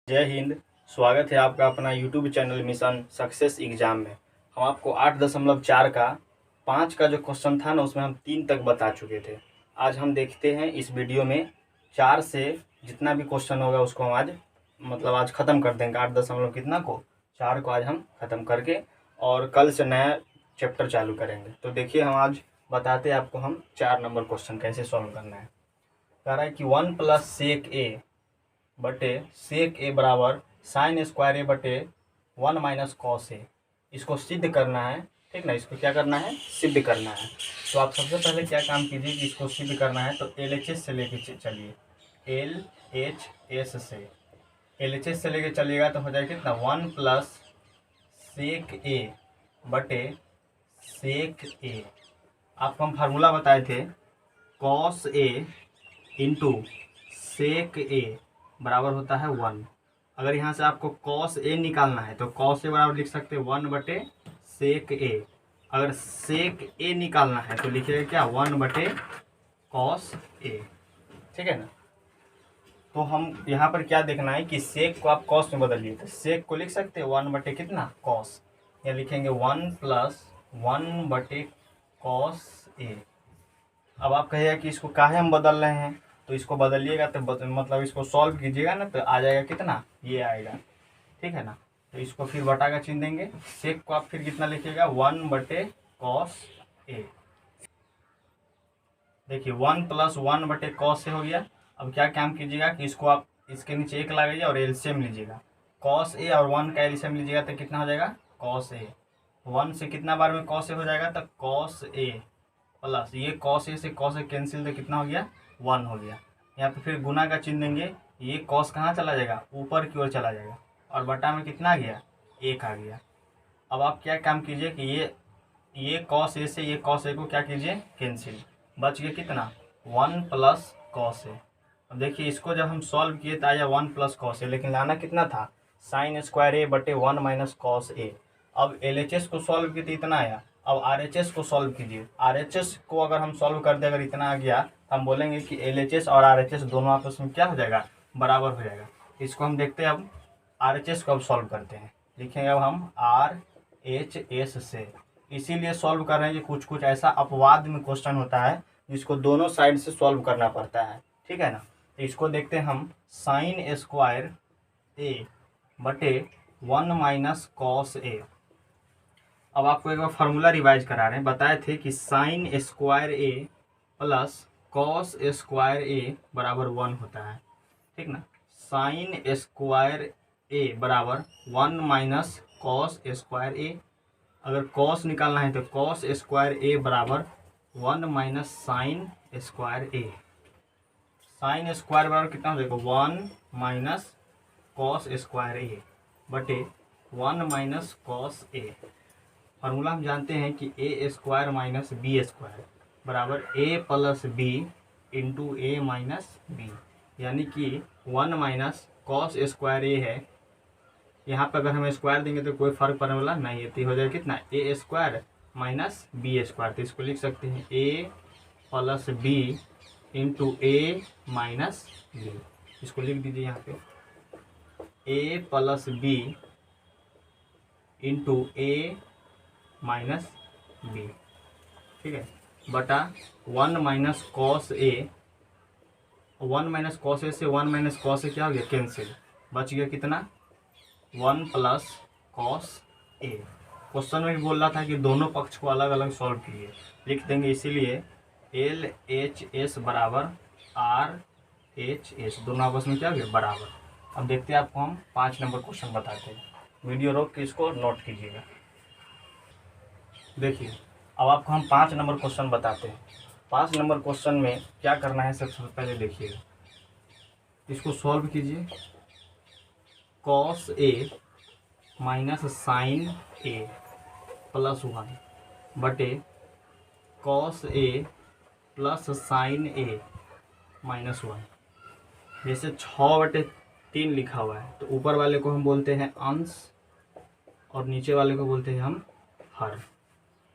जय हिंद। स्वागत है आपका अपना YouTube channel mission success exam में। हम आपको 8.4 का 5 का जो क्वेश्चन था ना, उसमें हम 3 तक बता चुके थे। आज हम देखते हैं इस वीडियो में 4 से जितना भी क्वेश्चन होगा उसको हम आज ख़त्म कर देंगे। 8 दशमलव कितना को 4 को आज हम ख़त्म करके और कल से नया चैप्टर चालू करेंगे। तो देखिए, हम आज बताते हैं आपको हम 4 नंबर क्वेश्चन कैसे सॉल्व करना है। कह रहा है कि 1 प्लस सेक ए बटे सेक ए बराबर साइन स्क्वायर ए बटे 1 माइनस कॉस ए। इसको सिद्ध करना है, ठीक ना। इसको क्या करना है, सिद्ध करना है। तो आप सबसे पहले क्या काम कीजिए कि इसको सिद्ध करना है तो एल एच एस से लेके चलिए। एल एच एस से लेके चलिएगा तो हो जाएगा कितना, 1 प्लस सेक ए बटे सेक ए। आपको हम फार्मूला बताए थे, कॉस ए इंटू सेक ए बराबर होता है 1। अगर यहाँ से आपको कॉस ए निकालना है तो कॉस ए बराबर लिख सकते हैं 1 बटे सेक ए। अगर सेक ए निकालना है तो लिखिएगा क्या, 1 बटे कॉस ए, ठीक है ना। तो हम यहाँ पर क्या देखना है कि सेक को आप कॉस में बदलिए, तो सेक को लिख सकते हैं 1 बटे कितना, कॉस। या लिखेंगे 1 प्लस 1 बटे कॉस ए। अब आप कहिएगा कि इसको काहे हम बदल रहे हैं, तो इसको बदलिएगा तो मतलब इसको सॉल्व कीजिएगा ना, तो आ जाएगा कितना, ये आएगा, ठीक है ना। तो इसको फिर बटा का चिन्ह देंगे। सेक को आप फिर कितना लिखिएगा, 1 बटे कॉस ए। देखिए 1 प्लस 1 बटे कॉस ए हो गया। अब क्या काम कीजिएगा कि इसको आप इसके नीचे 1 लगाइए और एलसीएम लीजिएगा। कॉस ए और 1 का एलसीएम लीजिएगा तो कितना हो जाएगा, कॉस ए। 1 से कितना बार में कॉस ए हो जाएगा, तो कॉस ए प्लस ये कॉस ए से कॉस ए कैंसिल, तो कितना हो गया, 1 हो गया। यहाँ पे फिर गुना का चिन्ह देंगे। ये कॉस कहाँ चला जाएगा, ऊपर की ओर चला जाएगा, और बटा में कितना आ गया, 1 आ गया। अब आप क्या काम कीजिए कि ये कॉस ए से ये कॉस ए को क्या कीजिए, कैंसिल। बच गया कितना, 1 प्लस कॉस ए। अब देखिए इसको जब हम सॉल्व किए तो आया 1 प्लस कॉस ए, लेकिन लाना कितना था, साइन स्क्वायर ए बटे 1 माइनस कॉस ए। अब एल एच एस को सॉल्व किए तो इतना आया। अब आर एच एस को सॉल्व कीजिए। आर एच एस को अगर हम सॉल्व कर दे, अगर इतना आ गया तो हम बोलेंगे कि एल एच एस और आर एच एस दोनों आपस में क्या हो जाएगा, बराबर हो जाएगा। इसको हम देखते हैं। अब आर एच एस को अब सॉल्व करते हैं। लिखेंगे अब हम आर एच एस से, इसीलिए सॉल्व कर रहे हैं कि कुछ कुछ ऐसा अपवाद में क्वेश्चन होता है जिसको दोनों साइड से सॉल्व करना पड़ता है, ठीक है ना। तो इसको देखते हैं हम, साइन स्क्वायर ए बटे 1 माइनस कॉस ए। अब आपको एक बार फार्मूला रिवाइज करा रहे हैं। बताए थे कि sine square A plus cos square ए बराबर 1 होता है, ठीक ना। साइन स्क्वायर ए बराबर 1 माइनस कॉस स्क्वायर ए। अगर कॉस निकालना है तो कॉस स्क्वायर ए बराबर 1 माइनस साइन स्क्वायर ए। साइन स्क्वायर बराबर कितना हो जाएगा, 1 माइनस कॉस स्क्वायर ए बटे 1 माइनस कॉस ए। फार्मूला हम जानते हैं कि ए स्क्वायर माइनस बी स्क्वायर बराबर ए plus B into A minus B. यानी कि 1 माइनस कॉस स्क्वायर ए है, यहाँ पर अगर हम स्क्वायर देंगे तो कोई फर्क पड़ने वाला नहीं है, तो हो जाएगा कितना, ए स्क्वायर माइनस बी स्क्वायर। तो इसको लिख सकते हैं ए plus B into A minus B. इसको लिख दीजिए यहाँ पे, ए plus B into A minus B, ठीक है, बटा 1 माइनस कॉस ए। 1 माइनस कॉस ए से 1 माइनस कॉस ए क्या हो गया, कैंसिल। बच गया कितना, 1 प्लस कॉस ए। क्वेश्चन में भी बोल रहा था कि दोनों पक्ष को अलग अलग सॉल्व कीजिए, लिख देंगे। इसीलिए एल एच एस बराबर आर एच एस, दोनों आपस में क्या हो गया, बराबर। अब देखते हैं, आपको हम 5 नंबर क्वेश्चन बताते हैं। वीडियो रोक के इसको नोट कीजिएगा। देखिए अब आपको हम 5 नंबर क्वेश्चन बताते हैं। 5 नंबर क्वेश्चन में क्या करना है, सबसे पहले देखिएगा, इसको सॉल्व कीजिए। Cos A minus sine A plus 1 बटे cos A plus sine A minus 1। जैसे 6/3 लिखा हुआ है तो ऊपर वाले को हम बोलते हैं अंश और नीचे वाले को बोलते हैं हम हर।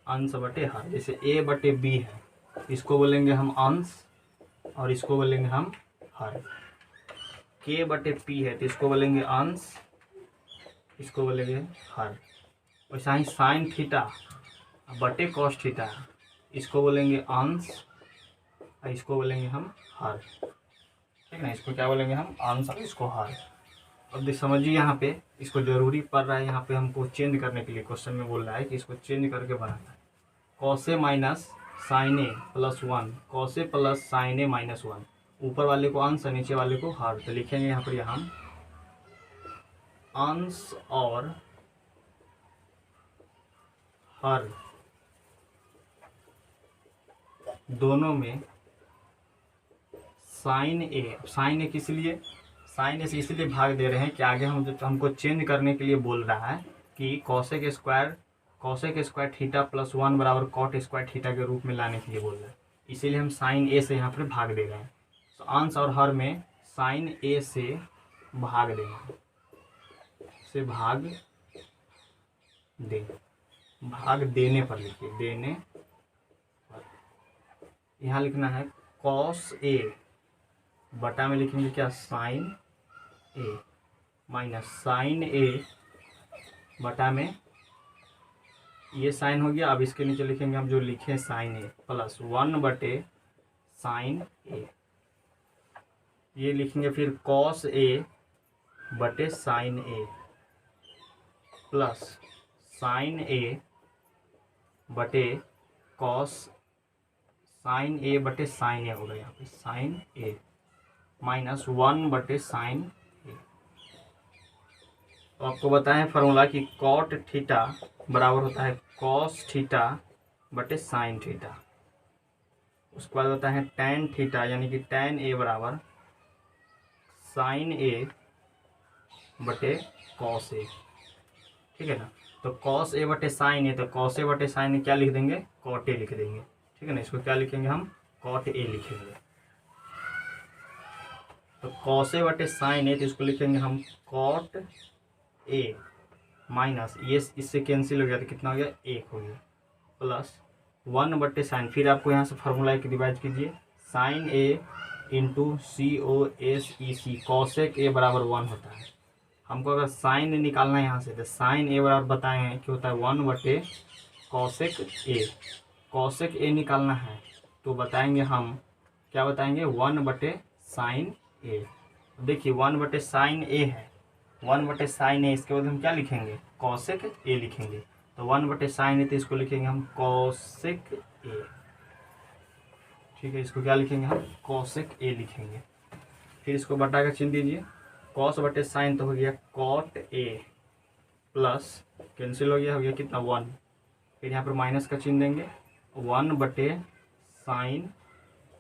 अंश बटे हर, जैसे ए बटे बी है, इसको बोलेंगे हम अंश और इसको बोलेंगे हम हर। के बटे पी है तो इसको बोलेंगे अंश, इसको बोलेंगे हर। वैसा ही साइन थीटा बटे कॉस थीटा, इसको बोलेंगे अंश और इसको बोलेंगे हम हर, ठीक है ना। इसको क्या बोलेंगे हम, अंश और इसको हर। अब देख समझिए यहाँ पे इसको जरूरी पड़ रहा है, यहाँ पे हमको चेंज करने के लिए क्वेश्चन में बोल रहा है कि इसको चेंज करके बनाना है। Cos A minus sine A plus 1, cos A plus sine A minus 1, ऊपर वाले को अंश और नीचे वाले को हर। तो लिखेंगे यहाँ पर हम अंश और हर दोनों में साइन ए, साइन ए किस लिए, साइन ए से इसलिए भाग दे रहे हैं कि आगे हम जो हमको चेंज करने के लिए बोल रहा है कि कॉसेक स्क्वायर थीटा प्लस 1 बराबर कॉट स्क्वायर थीटा के रूप में लाने के लिए बोल रहे हैं, इसीलिए हम साइन ए से यहाँ पर भाग दे रहे हैं। तो अंश और हर में साइन ए से भाग देना, से भाग देने पर लिखिए, देने पर यहाँ लिखना है कॉस ए बटा में लिखेंगे क्या, साइन ए माइनस साइन ए बटा में ये साइन हो गया। अब इसके नीचे लिखेंगे हम जो लिखे साइन ए प्लस 1 बटे साइन ए, ये लिखेंगे फिर कॉस ए बटे साइन ए प्लस साइन ए बटे कॉस, साइन ए बटे साइन ए होगा यहाँ पे, साइन ए माइनस 1 बटे साइन ए। तो आपको बताएं फार्मूला कि कॉट थीटा बराबर होता है कॉस थीटा बटे साइन थीटा। उसके बाद होता है टैन थीटा, यानी कि टैन ए बराबर साइन ए बटे कॉस ए, ठीक है ना। तो कॉस ए बटे साइन ए, तो कॉस ए बटे साइन ए क्या लिख देंगे, कॉट ए लिख देंगे, ठीक है ना। इसको क्या लिखेंगे हम, कॉट ए लिखेंगे। तो कॉस ए बटे साइन ए, तो इसको लिखेंगे हम कॉट ए माइनस ये इससे कैंसिल हो गया तो कितना हो गया, 1 हो गया, प्लस 1 बटे साइन, फिर आपको यहाँ से फार्मूला एक डिवाइड कीजिए, sine A into COSEC, cosec A बराबर 1 होता है। हमको अगर साइन निकालना है यहाँ से, तो साइन ए बराबर बताए हैं कि होता है 1 बटे कॉसेक ए, कॉसेक ए निकालना है तो बताएंगे हम, क्या बताएंगे, 1 बटे साइन ए। देखिए 1 बटे साइन ए है, 1 बटे साइन ए, इसके बाद हम क्या लिखेंगे, कॉसेक ए लिखेंगे। तो 1 बटे साइन ए, तो इसको लिखेंगे हम कॉसेक ए, ठीक है। इसको क्या लिखेंगे हम, कॉसेक ए लिखेंगे। फिर इसको बटा का चिन्ह दीजिए, कॉस बटे साइन तो हो गया कॉट ए, प्लस कैंसिल हो गया कितना, 1। फिर यहाँ पर माइनस का चिन्ह देंगे, 1 बटे साइन,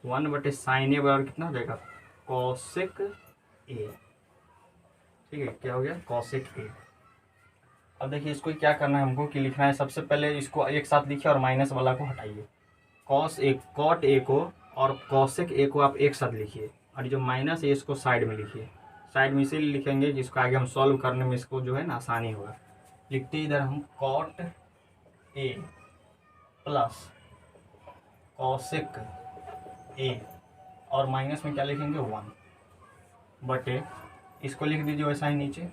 1 बटे साइन ए बराबर कितना हो जाएगा, कॉसेक ए, ठीक है। क्या हो गया, कॉसेक ए। अब देखिए इसको क्या करना है हमको, कि लिखना है सबसे पहले इसको एक साथ लिखिए और माइनस वाला को हटाइए। कॉस ए, कॉट ए को और कॉसेक ए को आप एक साथ लिखिए, और जो माइनस है इसको साइड में लिखिए। साइड में इसीलिए लिखेंगे जिसको आगे हम सॉल्व करने में इसको जो है ना आसानी होगा। लिखते इधर हम cot A plus cosec A, और माइनस में क्या लिखेंगे, 1 बटे, इसको लिख दीजिए वैसा ही नीचे,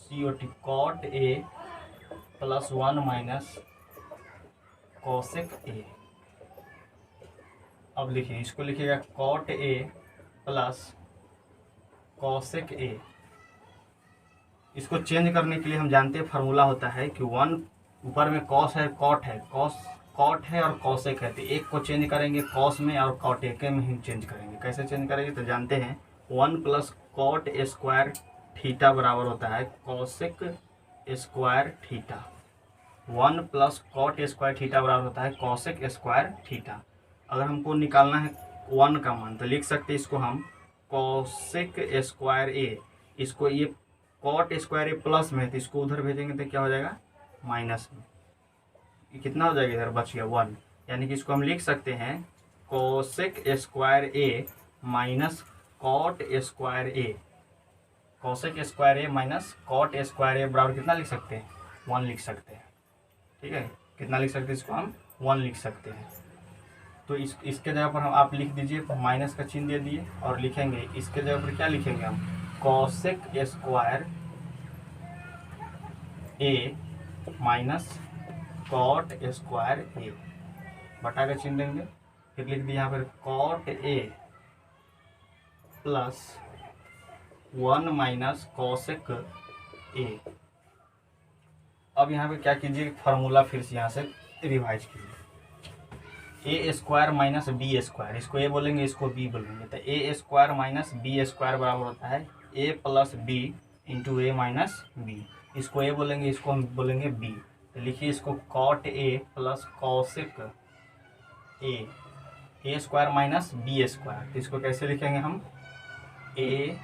COT cot A plus 1 minus cosec A. अब लिखिए इसको लिखिएगा cot A plus cosec A. इसको चेंज करने के लिए हम जानते हैं फार्मूला होता है कि 1 ऊपर में कॉस है, कॉट है, कॉट है और कॉसेक है, तो एक को चेंज करेंगे कॉस में और कॉट ए के में ही चेंज करेंगे। कैसे चेंज करेंगे तो जानते हैं, 1 प्लस कॉट स्क्वायर थीटा बराबर होता है cosec square theta, 1 plus cot square theta बराबर होता है कॉसेक स्क्वायर थीटा। अगर हमको निकालना है 1 का मान, तो लिख सकते हैं इसको हम कॉसेक स्क्वायर ए, इसको ये कॉट स्क्वायर ए प्लस में है तो इसको उधर भेजेंगे तो क्या हो जाएगा, माइनस में। ये कितना हो जाएगा, इधर बच गया 1, यानी कि इसको हम लिख सकते हैं cosec square A minus cot square A, cosec square A minus cot square ए बराबर कितना लिख सकते हैं, 1 लिख सकते हैं, ठीक है। कितना लिख सकते हैं, इसको हम 1 लिख सकते हैं। तो इसके जगह पर हम आप लिख दीजिए, माइनस का चिन्ह दे दिए और लिखेंगे, इसके जगह पर क्या लिखेंगे हम, cosec square A minus cot square A, बटा का चिन्ह देंगे। फिर लिख दिया यहाँ पर cot A plus 1 minus cosec A. अब यहाँ पे क्या कीजिए, फार्मूला फिर से यहाँ से रिवाइज कीजिए। ए स्क्वायर माइनस बी स्क्वायर, इसको ए बोलेंगे इसको बी बोलेंगे, तो A square minus B square बराबर होता है ए plus B into A minus B. इसको ए बोलेंगे इसको हम बोलेंगे बी, तो लिखिए इसको cot A plus cosec A square minus B square. तो इसको कैसे लिखेंगे हम, ए,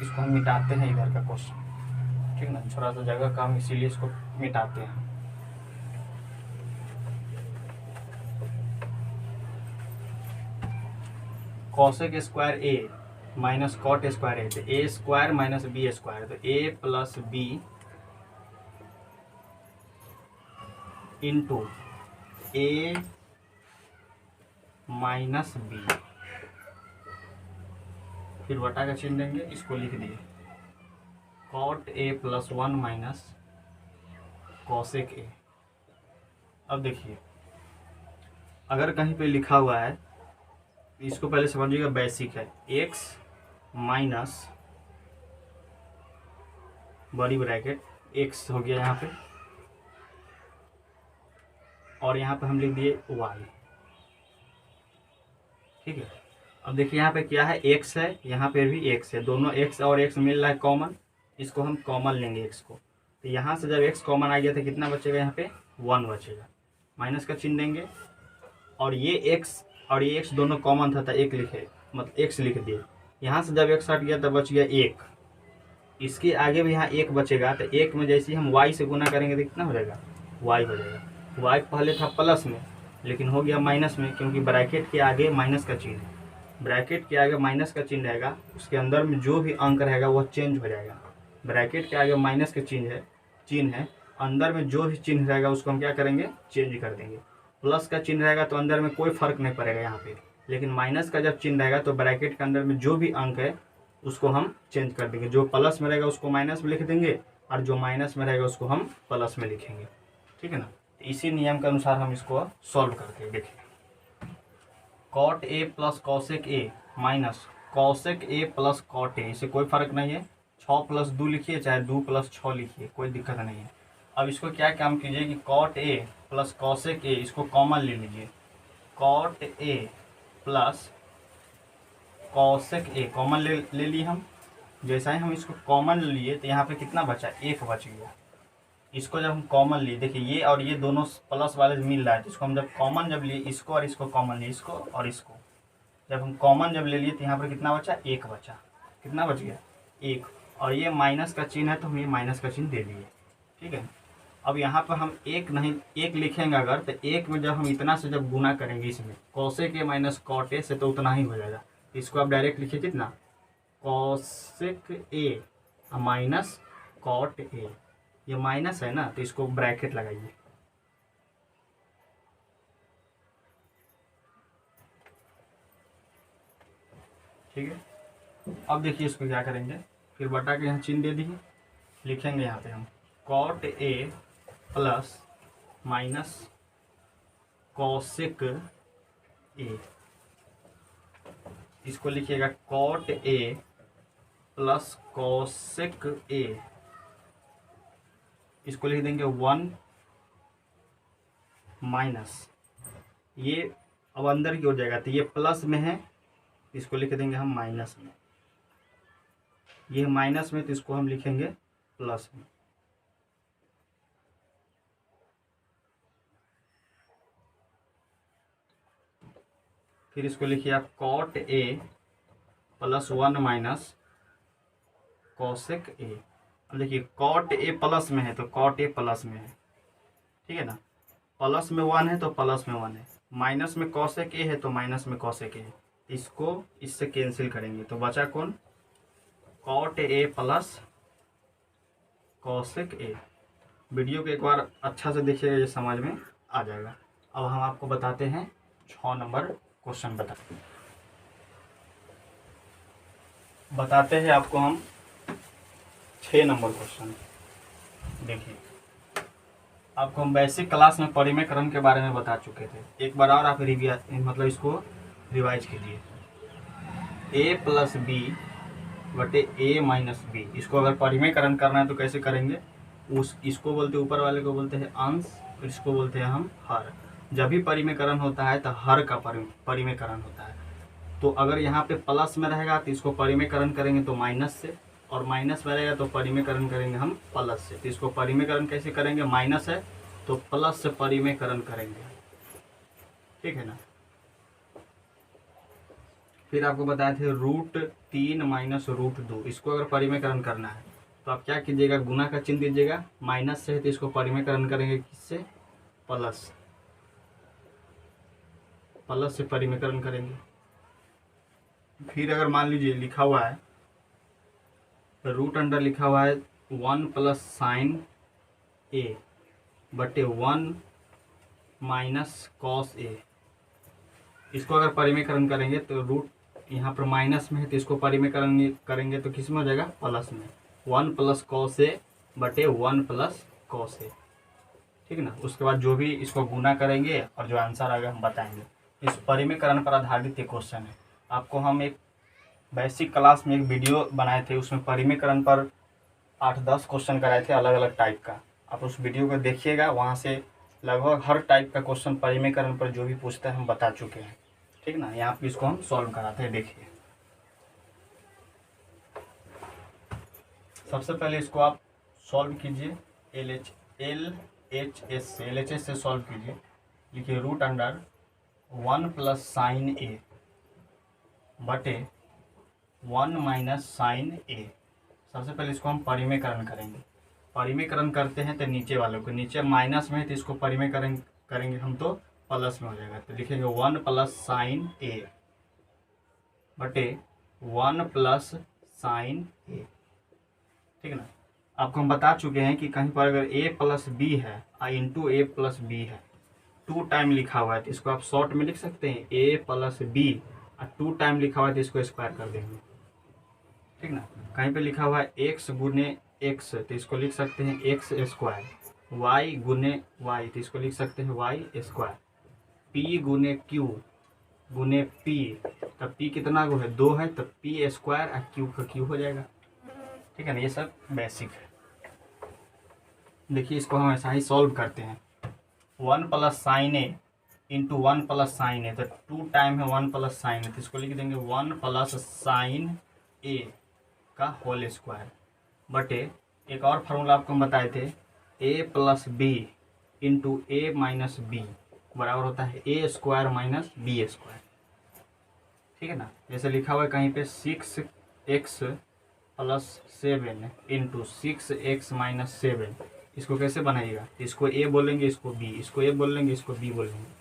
इसको हम मिटाते हैं इधर का क्वेश्चन, ठीक ना, थोड़ा सा जगह कम इसीलिए इसको मिटाते हैं। Cosec square A minus cot square A, तो A square minus B square, तो A plus B into A minus B, फिर बटा का चिन्ह देंगे, इसको लिख दिए cot A plus 1 minus cosec A. अब देखिए अगर कहीं पे लिखा हुआ है, इसको पहले समझिएगा, बेसिक है, x माइनस बड़ी ब्रैकेट x हो गया यहाँ पे, और यहाँ पे हम लिख दिए y, ठीक है। अब देखिए यहाँ पे क्या है, x है, यहाँ पे भी x है, दोनों x और x मिल रहा है कॉमन, इसको हम कॉमन लेंगे x को, तो यहाँ से जब x कॉमन आ गया तो कितना बचेगा, यहाँ पे 1 बचेगा, माइनस का चिन्ह देंगे, और ये x और ये x दोनों कॉमन था तो एक लिखे, मतलब x लिख दिए। यहाँ से जब x हट गया तो बच गया 1, इसके आगे भी यहाँ 1 बचेगा, तो 1 में जैसे हम y से गुना करेंगे तो कितना हो जाएगा, y हो जाएगा। y पहले था प्लस में लेकिन हो गया माइनस में, क्योंकि ब्रैकेट के आगे माइनस का चिन्ह है, ब्रैकेट के आगे माइनस का चिन्ह रहेगा, उसके अंदर में जो भी अंक रहेगा वह चेंज हो जाएगा। ब्रैकेट के आगे माइनस का चिन्ह है, अंदर में जो भी चिन्ह रहेगा उसको हम क्या करेंगे, चेंज कर देंगे। प्लस का चिन्ह रहेगा तो अंदर में कोई फर्क नहीं पड़ेगा यहाँ पे, लेकिन माइनस का जब चिन्ह रहेगा तो ब्रैकेट के अंदर में जो भी अंक है उसको हम चेंज कर देंगे, जो प्लस में रहेगा उसको माइनस में लिख देंगे और जो माइनस में रहेगा उसको हम प्लस में लिखेंगे, ठीक है ना। तो इसी नियम के अनुसार हम इसको सॉल्व करके देखें। Cot A plus cosec A minus cosec A plus cot A, इससे कोई फर्क नहीं है, 6 प्लस 2 लिखिए चाहे 2 प्लस 6 लिखिए, कोई दिक्कत नहीं है। अब इसको क्या काम कीजिए कि cot A plus cosec A, इसको कॉमन ले लीजिए, cot A plus cosec A common ले लिए हम। जैसा ही हम इसको कॉमन लिए तो यहाँ पे कितना बचा, 1 बच गया। इसको जब हम कॉमन लिए, देखिए ये और ये दोनों प्लस वाले मिल रहा है, तो इसको हम जब कॉमन जब लिए, इसको और इसको कॉमन लिए, इसको और इसको जब हम कॉमन जब ले लिए तो यहाँ पर कितना बचा, 1 बचा। कितना बच गया, 1, और ये माइनस का चिन्ह है तो हम ये माइनस का चिन्ह दे दिए, ठीक है। अब यहाँ पर हम 1 नहीं 1 लिखेंगे अगर, तो 1 में जब हम इतना से जब गुना करेंगे इसमें cosec A minus cot A से, तो उतना ही हो जाएगा। इसको आप डायरेक्ट लिखिए कितना, cosec A minus cot A, ये माइनस है ना तो इसको ब्रैकेट लगाइए, ठीक है। अब देखिए इसको क्या करेंगे, फिर बटा के यहाँ चिन्ह दे दिए, लिखेंगे यहाँ पे हम cot A plus minus cosec A, इसको लिखिएगा cot A plus cosec A, इसको लिख देंगे 1 माइनस, ये अब अंदर की हो जाएगा तो ये प्लस में है, इसको लिख देंगे हम माइनस में, ये माइनस में तो इसको हम लिखेंगे प्लस में। फिर इसको लिखिए आप cot A plus 1 minus cosec A. अब देखिए कॉट ए प्लस में है तो कॉट ए प्लस में है, ठीक है ना, प्लस में 1 है तो प्लस में 1 है, माइनस में कॉसेक ए है तो माइनस में कॉसेक ए है, इसको इससे कैंसिल करेंगे तो बचा कौन, cot A plus cosec A. Video को एक बार अच्छा से देखिएगा, ये समझ में आ जाएगा। अब हम आपको बताते हैं 6 नंबर क्वेश्चन बताते हैं। बताते हैं आपको हम 6 नंबर क्वेश्चन। देखिए, आपको हम बेसिक क्लास में परिमेयकरण के बारे में बता चुके थे। एक बार और आप मतलब इसको रिवाइज कीजिए। ए प्लस बी बटे ए माइनस बी, इसको अगर परिमेयकरण करना है तो कैसे करेंगे? इसको बोलते हैं, ऊपर वाले को बोलते हैं अंश, इसको बोलते हैं हम हर। जब भी परिमेयकरण होता है तो हर का परिमेयकरण होता है। तो अगर यहाँ पे प्लस में रहेगा तो इसको परिमेयकरण करेंगे तो माइनस से, और माइनस में रहेगा तो परिमेयकरण करेंगे हम प्लस से। तो इसको परिमेयकरण कैसे करेंगे? माइनस है तो प्लस से परिमेयकरण करेंगे, ठीक है ना। फिर आपको बताए थे √3 माइनस √2, इसको अगर परिमेयकरण करना है तो आप क्या कीजिएगा? गुना का चिन्ह दीजिएगा, माइनस से है तो इसको परिमेयकरण करेंगे किससे? प्लस से परिमेयकरण करेंगे। फिर अगर मान लीजिए लिखा हुआ है रूट अंडर लिखा हुआ है 1 प्लस साइन ए बटे 1 माइनस कॉस ए, इसको अगर परिमेयकरण करेंगे तो रूट यहाँ पर माइनस में है तो इसको परिमेयकरण करेंगे तो किस में हो जाएगा? प्लस में। 1 प्लस कॉस ए बटे 1 प्लस कॉस ए, ठीक ना। उसके बाद जो भी इसको गुना करेंगे और जो आंसर आएगा हम बताएंगे। इस परिमेयकरण पर आधारित एक क्वेश्चन है। आपको हम एक बेसिक क्लास में एक वीडियो बनाए थे, उसमें परिमेयकरण पर 8-10 क्वेश्चन कराए थे अलग अलग टाइप का। आप उस वीडियो को देखिएगा, वहाँ से लगभग हर टाइप का क्वेश्चन परिमेयकरण पर जो भी पूछता है हम बता चुके हैं, ठीक ना। यहाँ पे इसको हम सॉल्व कराते हैं। देखिए, सबसे पहले इसको आप सॉल्व कीजिए LHS से सॉल्व कीजिए। लिखिए रूट अंडर 1 प्लस साइन ए बटे 1 माइनस साइन ए। सबसे पहले इसको हम परिमेयकरण करेंगे। परिमेयकरण करते हैं तो नीचे वालों को, नीचे माइनस में है तो इसको परिमेयकरण करेंगे हम तो प्लस में हो जाएगा। तो लिखेंगे 1 प्लस साइन ए बटे 1 प्लस साइन ए, ठीक ना। आपको हम बता चुके हैं कि कहीं पर अगर a प्लस बी है इंटू ए प्लस बी है, 2 टाइम लिखा हुआ है तो इसको आप शॉर्ट में लिख सकते हैं a प्लस बी, और 2 टाइम लिखा हुआ है तो इसको स्क्वायर कर देंगे, ठीक ना। कहीं पे लिखा हुआ है x गुने x तो इसको लिख सकते हैं x स्क्वायर, y गुने y तो इसको लिख सकते हैं y स्क्वायर, p गुने q गुने p, तब p कितना गो है? 2 है, तब p स्क्वायर और q का q हो जाएगा, ठीक है ना। ये सब बेसिक है। देखिए, इसको हम ऐसा ही सॉल्व करते हैं। 1 plus sine A into 1 plus sine ए, तो 2 टाइम है 1 प्लस साइन ए तो इसको लिख देंगे 1 प्लस साइन ए का होल स्क्वायर बटे, एक और फार्मूला आपको हम बताए थे, a plus B into A minus B बराबर होता है a square minus B square, ठीक है ना। जैसे लिखा हुआ है कहीं पे 6x plus 7 into 6x minus 7, इसको कैसे बनाइएगा? इसको a बोलेंगे, इसको b, इसको a बोलेंगे, इसको b बोलेंगे।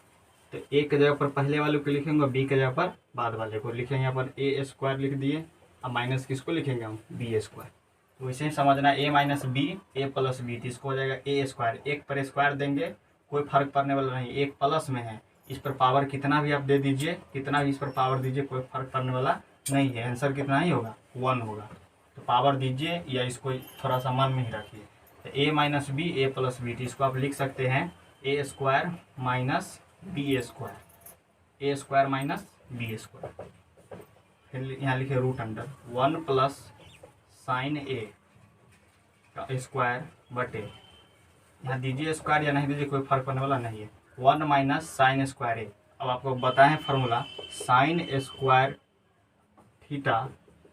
तो a के जगह पर पहले वाले को लिखेंगे और b के जगह पर बाद वाले को लिखेंगे। यहाँ पर a स्क्वायर लिख दिए, अब माइनस किसको लिखेंगे हम? b square. तो वैसे ही समझना a minus B a plus B, तो इसको हो जाएगा a स्क्वायर। एक पर स्क्वायर देंगे कोई फर्क पड़ने वाला नहीं, एक प्लस में है, इस पर पावर कितना भी आप दे दीजिए, कितना भी इस पर पावर दीजिए, कोई फर्क पड़ने वाला नहीं है। आंसर कितना ही होगा? 1 होगा। तो पावर दीजिए या इसको थोड़ा सा मन में ही रखिए। तो a minus B a plus B, तो इसको आप लिख सकते हैं a square minus B square, a square minus B square. फिर यहाँ लिखे root under 1 plus sine A का स्क्वायर बटे, यहाँ दीजिए स्क्वायर या नहीं दीजिए कोई फर्क पड़ने वाला नहीं है, 1 माइनस साइन स्क्वायर ए। अब आपको बताएं formula, sign square theta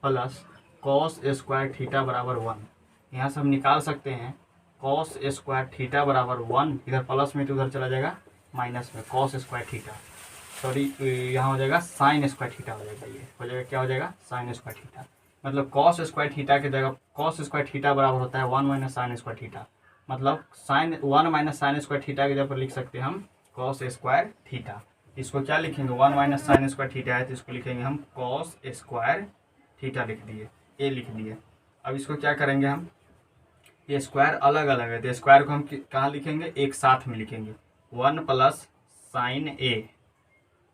plus cos square theta बराबर 1। यहाँ से हम निकाल सकते हैं कॉस स्क्वायर थीटा बराबर 1, इधर प्लस में तो उधर चला जाएगा माइनस में, कॉस स्क्वायर थीटा, सॉरी यहाँ हो जाएगा साइन स्क्वायर थीटा हो जाएगा। ये हो जाएगा, क्या हो जाएगा? Sine square theta. मतलब कॉस स्क्वायर थीटा की जगह कॉस स्क्वायर थीटा बराबर होता है 1 माइनस साइन स्क्वायर थीटा, मतलब sine 1 minus sine square theta की जगह पर लिख सकते हैं हम कॉस स्क्वायर थीटा। इसको क्या लिखेंगे? 1 माइनस साइन स्क्वायर थीटा है तो इसको लिखेंगे हम कॉस स्क्वायर थीटा, लिख दिए, ए लिख दिए। अब इसको क्या करेंगे हम? ये स्क्वायर अलग अलग है तो स्क्वायर को हम कहाँ लिखेंगे? एक साथ में लिखेंगे, 1 प्लस साइन ए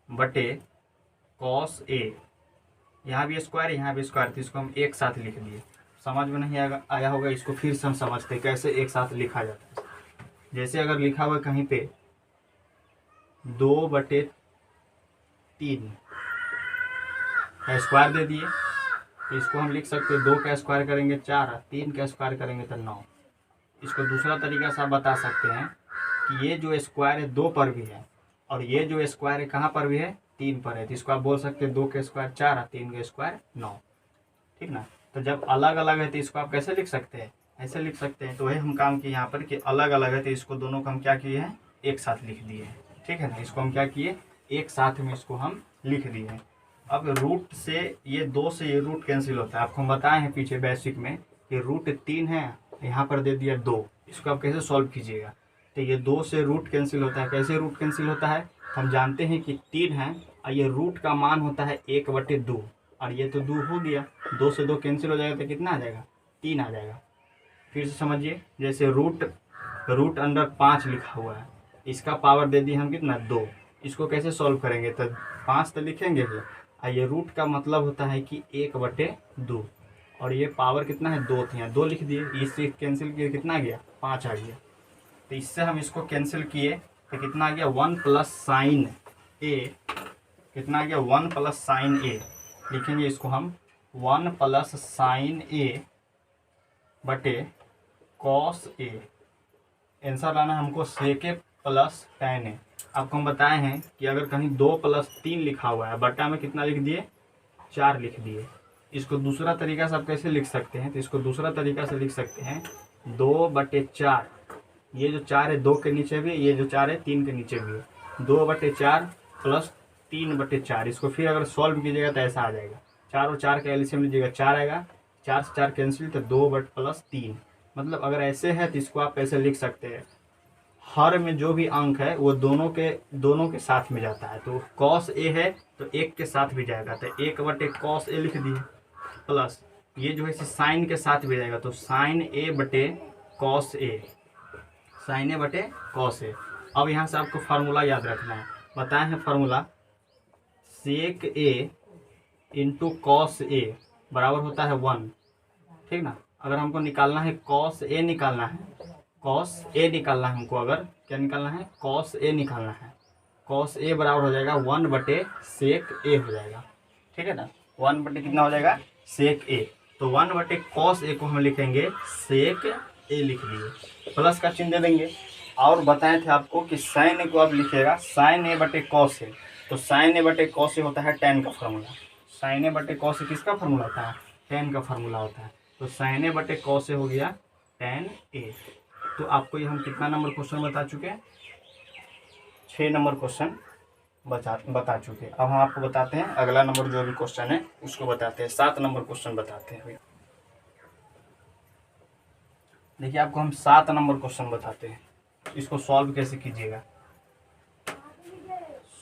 बटे कॉस ए यहाँ भी स्क्वायर, यहाँ भी स्क्वायर, तो इसको हम एक साथ लिख दिए। समझ में नहीं आया होगा, इसको फिर से हम समझते हैं कैसे एक साथ लिखा जाता है। जैसे अगर लिखा हुआ कहीं पे 2/3 का स्क्वायर दे दिए, तो इसको हम लिख सकते हैं 2 का स्क्वायर करेंगे 4, 3 का स्क्वायर करेंगे तो 9। इसको दूसरा तरीका से आप बता सकते हैं कि ये जो स्क्वायर है 2 पर भी है, और ये जो स्क्वायर है कहाँ पर भी है, 3 पर है। तो इसको आप बोल सकते हैं 2 का स्क्वायर 4, 3 का स्क्वायर 9। ठीक ना। तो जब अलग अलग है तो इसको आप कैसे लिख सकते हैं, ऐसे लिख सकते हैं। तो वही हम काम किए यहाँ पर कि अलग अलग है तो इसको दोनों को हम क्या किए हैं, एक साथ लिख दिए हैं। ठीक है ना। इसको हम क्या किए, एक साथ में इसको हम लिख दिए हैं। अब रूट से ये 2 से ये रूट कैंसिल होता है। आपको हम बताए हैं पीछे बेसिक में कि रूट 3 है, यहाँ पर दे दिया 2। इसको आप कैसे सॉल्व कीजिएगा, तो ये 2 से रूट कैंसिल होता है। कैसे रूट कैंसिल होता है, हम जानते हैं कि 3 है और ये रूट का मान होता है 1/2, और ये तो 2 हो गया। 2 से 2 कैंसिल हो जाएगा तो कितना आ जाएगा, 3 आ जाएगा। फिर से समझिए, जैसे रूट अंडर 5 लिखा हुआ है, इसका पावर दे दिए हम कितना, 2। इसको कैसे सॉल्व करेंगे, तो 5 तो लिखेंगे ही, और ये रूट का मतलब होता है कि 1/2, और ये पावर कितना है, 2 थी, 2 लिख दिए। इससे कैंसिल किए कितना आ गया, 5 आ गया। तो इससे हम इसको कैंसिल किए तो कितना आ गया, 1 + sin a। कितना आ गया, 1 + sin a। लिखेंगे इसको हम 1 + sin a बटे cos a। आंसर लाना हमको sec a + tan a। आपको हम बताए हैं कि अगर कहीं 2 + 3 लिखा हुआ है, बटा में कितना लिख दिए, 4 लिख दिए। इसको दूसरा तरीका से आप कैसे लिख सकते हैं, तो इसको दूसरा तरीका से लिख सकते हैं 2/4। ये जो 4 है 2 के नीचे भी, ये जो 4 है 3 के नीचे भी है। 2/4 + 3/4। इसको फिर अगर सॉल्व कीजिएगा तो ऐसा आ जाएगा, 4 और 4 का एलसीएम लीजिएगा 4 आएगा, 4 से 4 कैंसिल तो 2 + 3। मतलब अगर ऐसे है तो इसको आप ऐसे लिख सकते हैं, हर में जो भी अंक है वो दोनों के साथ में जाता है। तो cos a है तो 1 के साथ भी जाएगा, तो 1/cos a लिख दिए, प्लस ये जो है साइन के साथ भी जाएगा, तो sin a/cos a, sin a/cos a। अब यहाँ से आपको फार्मूला याद रखना है, बताए हैं formula, sec a × cos a बराबर होता है 1। ठीक ना। अगर हमको निकालना है cos a निकालना है, cos a निकालना है हमको, अगर क्या निकालना है, cos a निकालना है, cos a बराबर हो जाएगा 1/sec a हो जाएगा। ठीक है ना। 1 बटे कितना हो जाएगा, sec a। तो 1/cos a को हम लिखेंगे sec a, लिख दिए, प्लस का चिन्ह दे देंगे। और बताए थे आपको कि sin a को आप लिखिएगा sin a/cos a। तो sin a/cos a होता है tan का फार्मूला। sin a/cos a किसका फार्मूला होता है, tan का फार्मूला होता है। तो sin a/cos a हो गया tan a। तो आपको ये हम कितना नंबर क्वेश्चन बता चुके हैं, 6 नंबर क्वेश्चन बता चुके हैं। अब हम आपको बताते हैं अगला नंबर जो भी क्वेश्चन है उसको बताते हैं, 7 नंबर क्वेश्चन बताते हैं। देखिए आपको हम 7 नंबर क्वेश्चन बताते हैं, इसको सॉल्व कैसे कीजिएगा।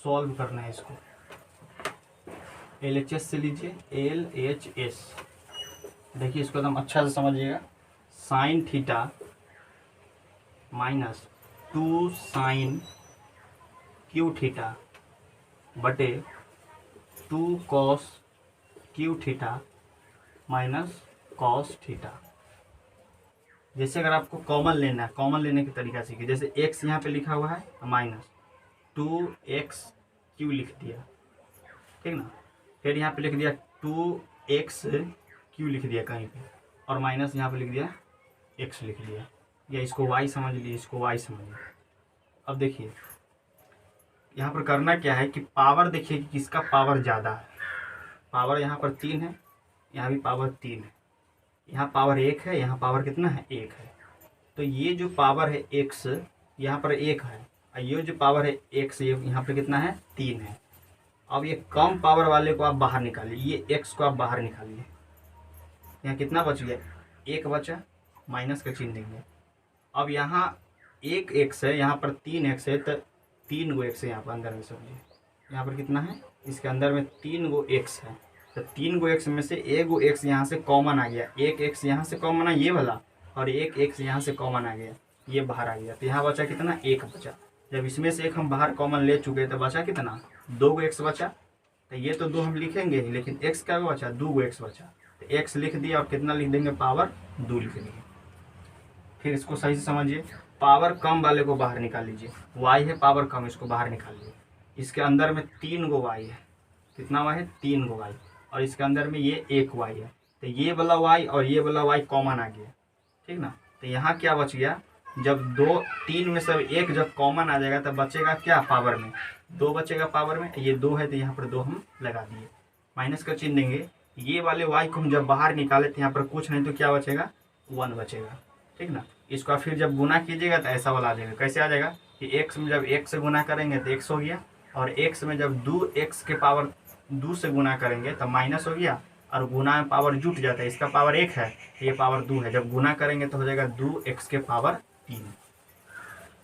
सॉल्व करना है इसको, LHS से लीजिए, LHS। देखिए इसको एकदम अच्छा से समझिएगा, sin theta minus 2 sin Q theta बटे 2 cos Q theta minus cos theta. जैसे अगर आपको कॉमन लेना है, कॉमन लेने की तरीका सीखिए। जैसे x यहाँ पे लिखा हुआ है माइनस 2x क्यू लिख दिया, ठीक ना। फिर यहाँ पे लिख दिया 2x क्यू लिख दिया कहीं पे, और माइनस यहाँ पे लिख दिया x लिख दिया, या इसको y समझ लीजिए, इसको y समझिए। अब देखिए यहाँ पर करना क्या है कि पावर देखिए कि किसका पावर ज़्यादा है। पावर यहाँ पर 3 है, यहाँ भी पावर 3 है, यहाँ पावर 1 है, यहाँ पावर कितना है, 1 है। तो ये जो पावर है x यहाँ पर 1 है, और ये जो पावर है x यहाँ पर कितना है, 3 है। अब ये कम पावर वाले को आप बाहर निकालिए, ये x को आप बाहर निकालिए। यहाँ कितना बच गया, 1 बचा, माइनस का चिन्ह देंगे। अब यहाँ 1 x है, यहाँ पर 3 x है, तो 3 गो x है यहाँ पर अंदर में। समझिए यहाँ पर कितना है, इसके अंदर में 3 गो x है, तो 3 गो x में से 1 गो x यहाँ से कॉमन आ गया, 1 x यहाँ से कॉमन आ ये वाला, और 1 x यहाँ से कॉमन आ गया, ये बाहर आ गया। तो यहाँ बचा कितना, 1 बचा। जब इसमें से एक हम बाहर कॉमन ले चुके तो बचा कितना, 2 गो x बचा, तो ये तो 2 हम लिखेंगे ही, लेकिन x क्या बचा, 2 x बचा, तो x लिख दिया और कितना लिख देंगे, पावर 2 लिख देंगे। फिर इसको सही से समझिए, पावर कम वाले को बाहर निकाल लीजिए, y है पावर कम, इसको बाहर निकालिए। इसके अंदर में 3 गो y है, कितना y है, 3 गो y, और इसके अंदर में ये 1 y है, तो ये वाला y और ये वाला y कॉमन आ गया, ठीक ना। तो यहाँ क्या बच गया, जब 3 में से 1 जब कॉमन आ जाएगा तब बचेगा क्या, पावर में 2 बचेगा, पावर में ये 2 है तो यहाँ पर 2 हम लगा दिए, माइनस का चिन्ह देंगे। ये वाले y को हम जब बाहर निकाले तो यहाँ पर कुछ नहीं तो क्या बचेगा, 1 बचेगा, ठीक ना। इसको फिर जब गुना कीजिएगा तो ऐसा वाला आ जाएगा, कैसे आ जाएगा कि x में जब 1 से गुना करेंगे तो x हो गया, और x में जब 2x के पावर 2 से गुना करेंगे तो माइनस हो गया, और गुना में पावर जुट जाता है, इसका पावर 1 है, ये पावर 2 है, जब गुना करेंगे तो हो जाएगा 2x के पावर 3।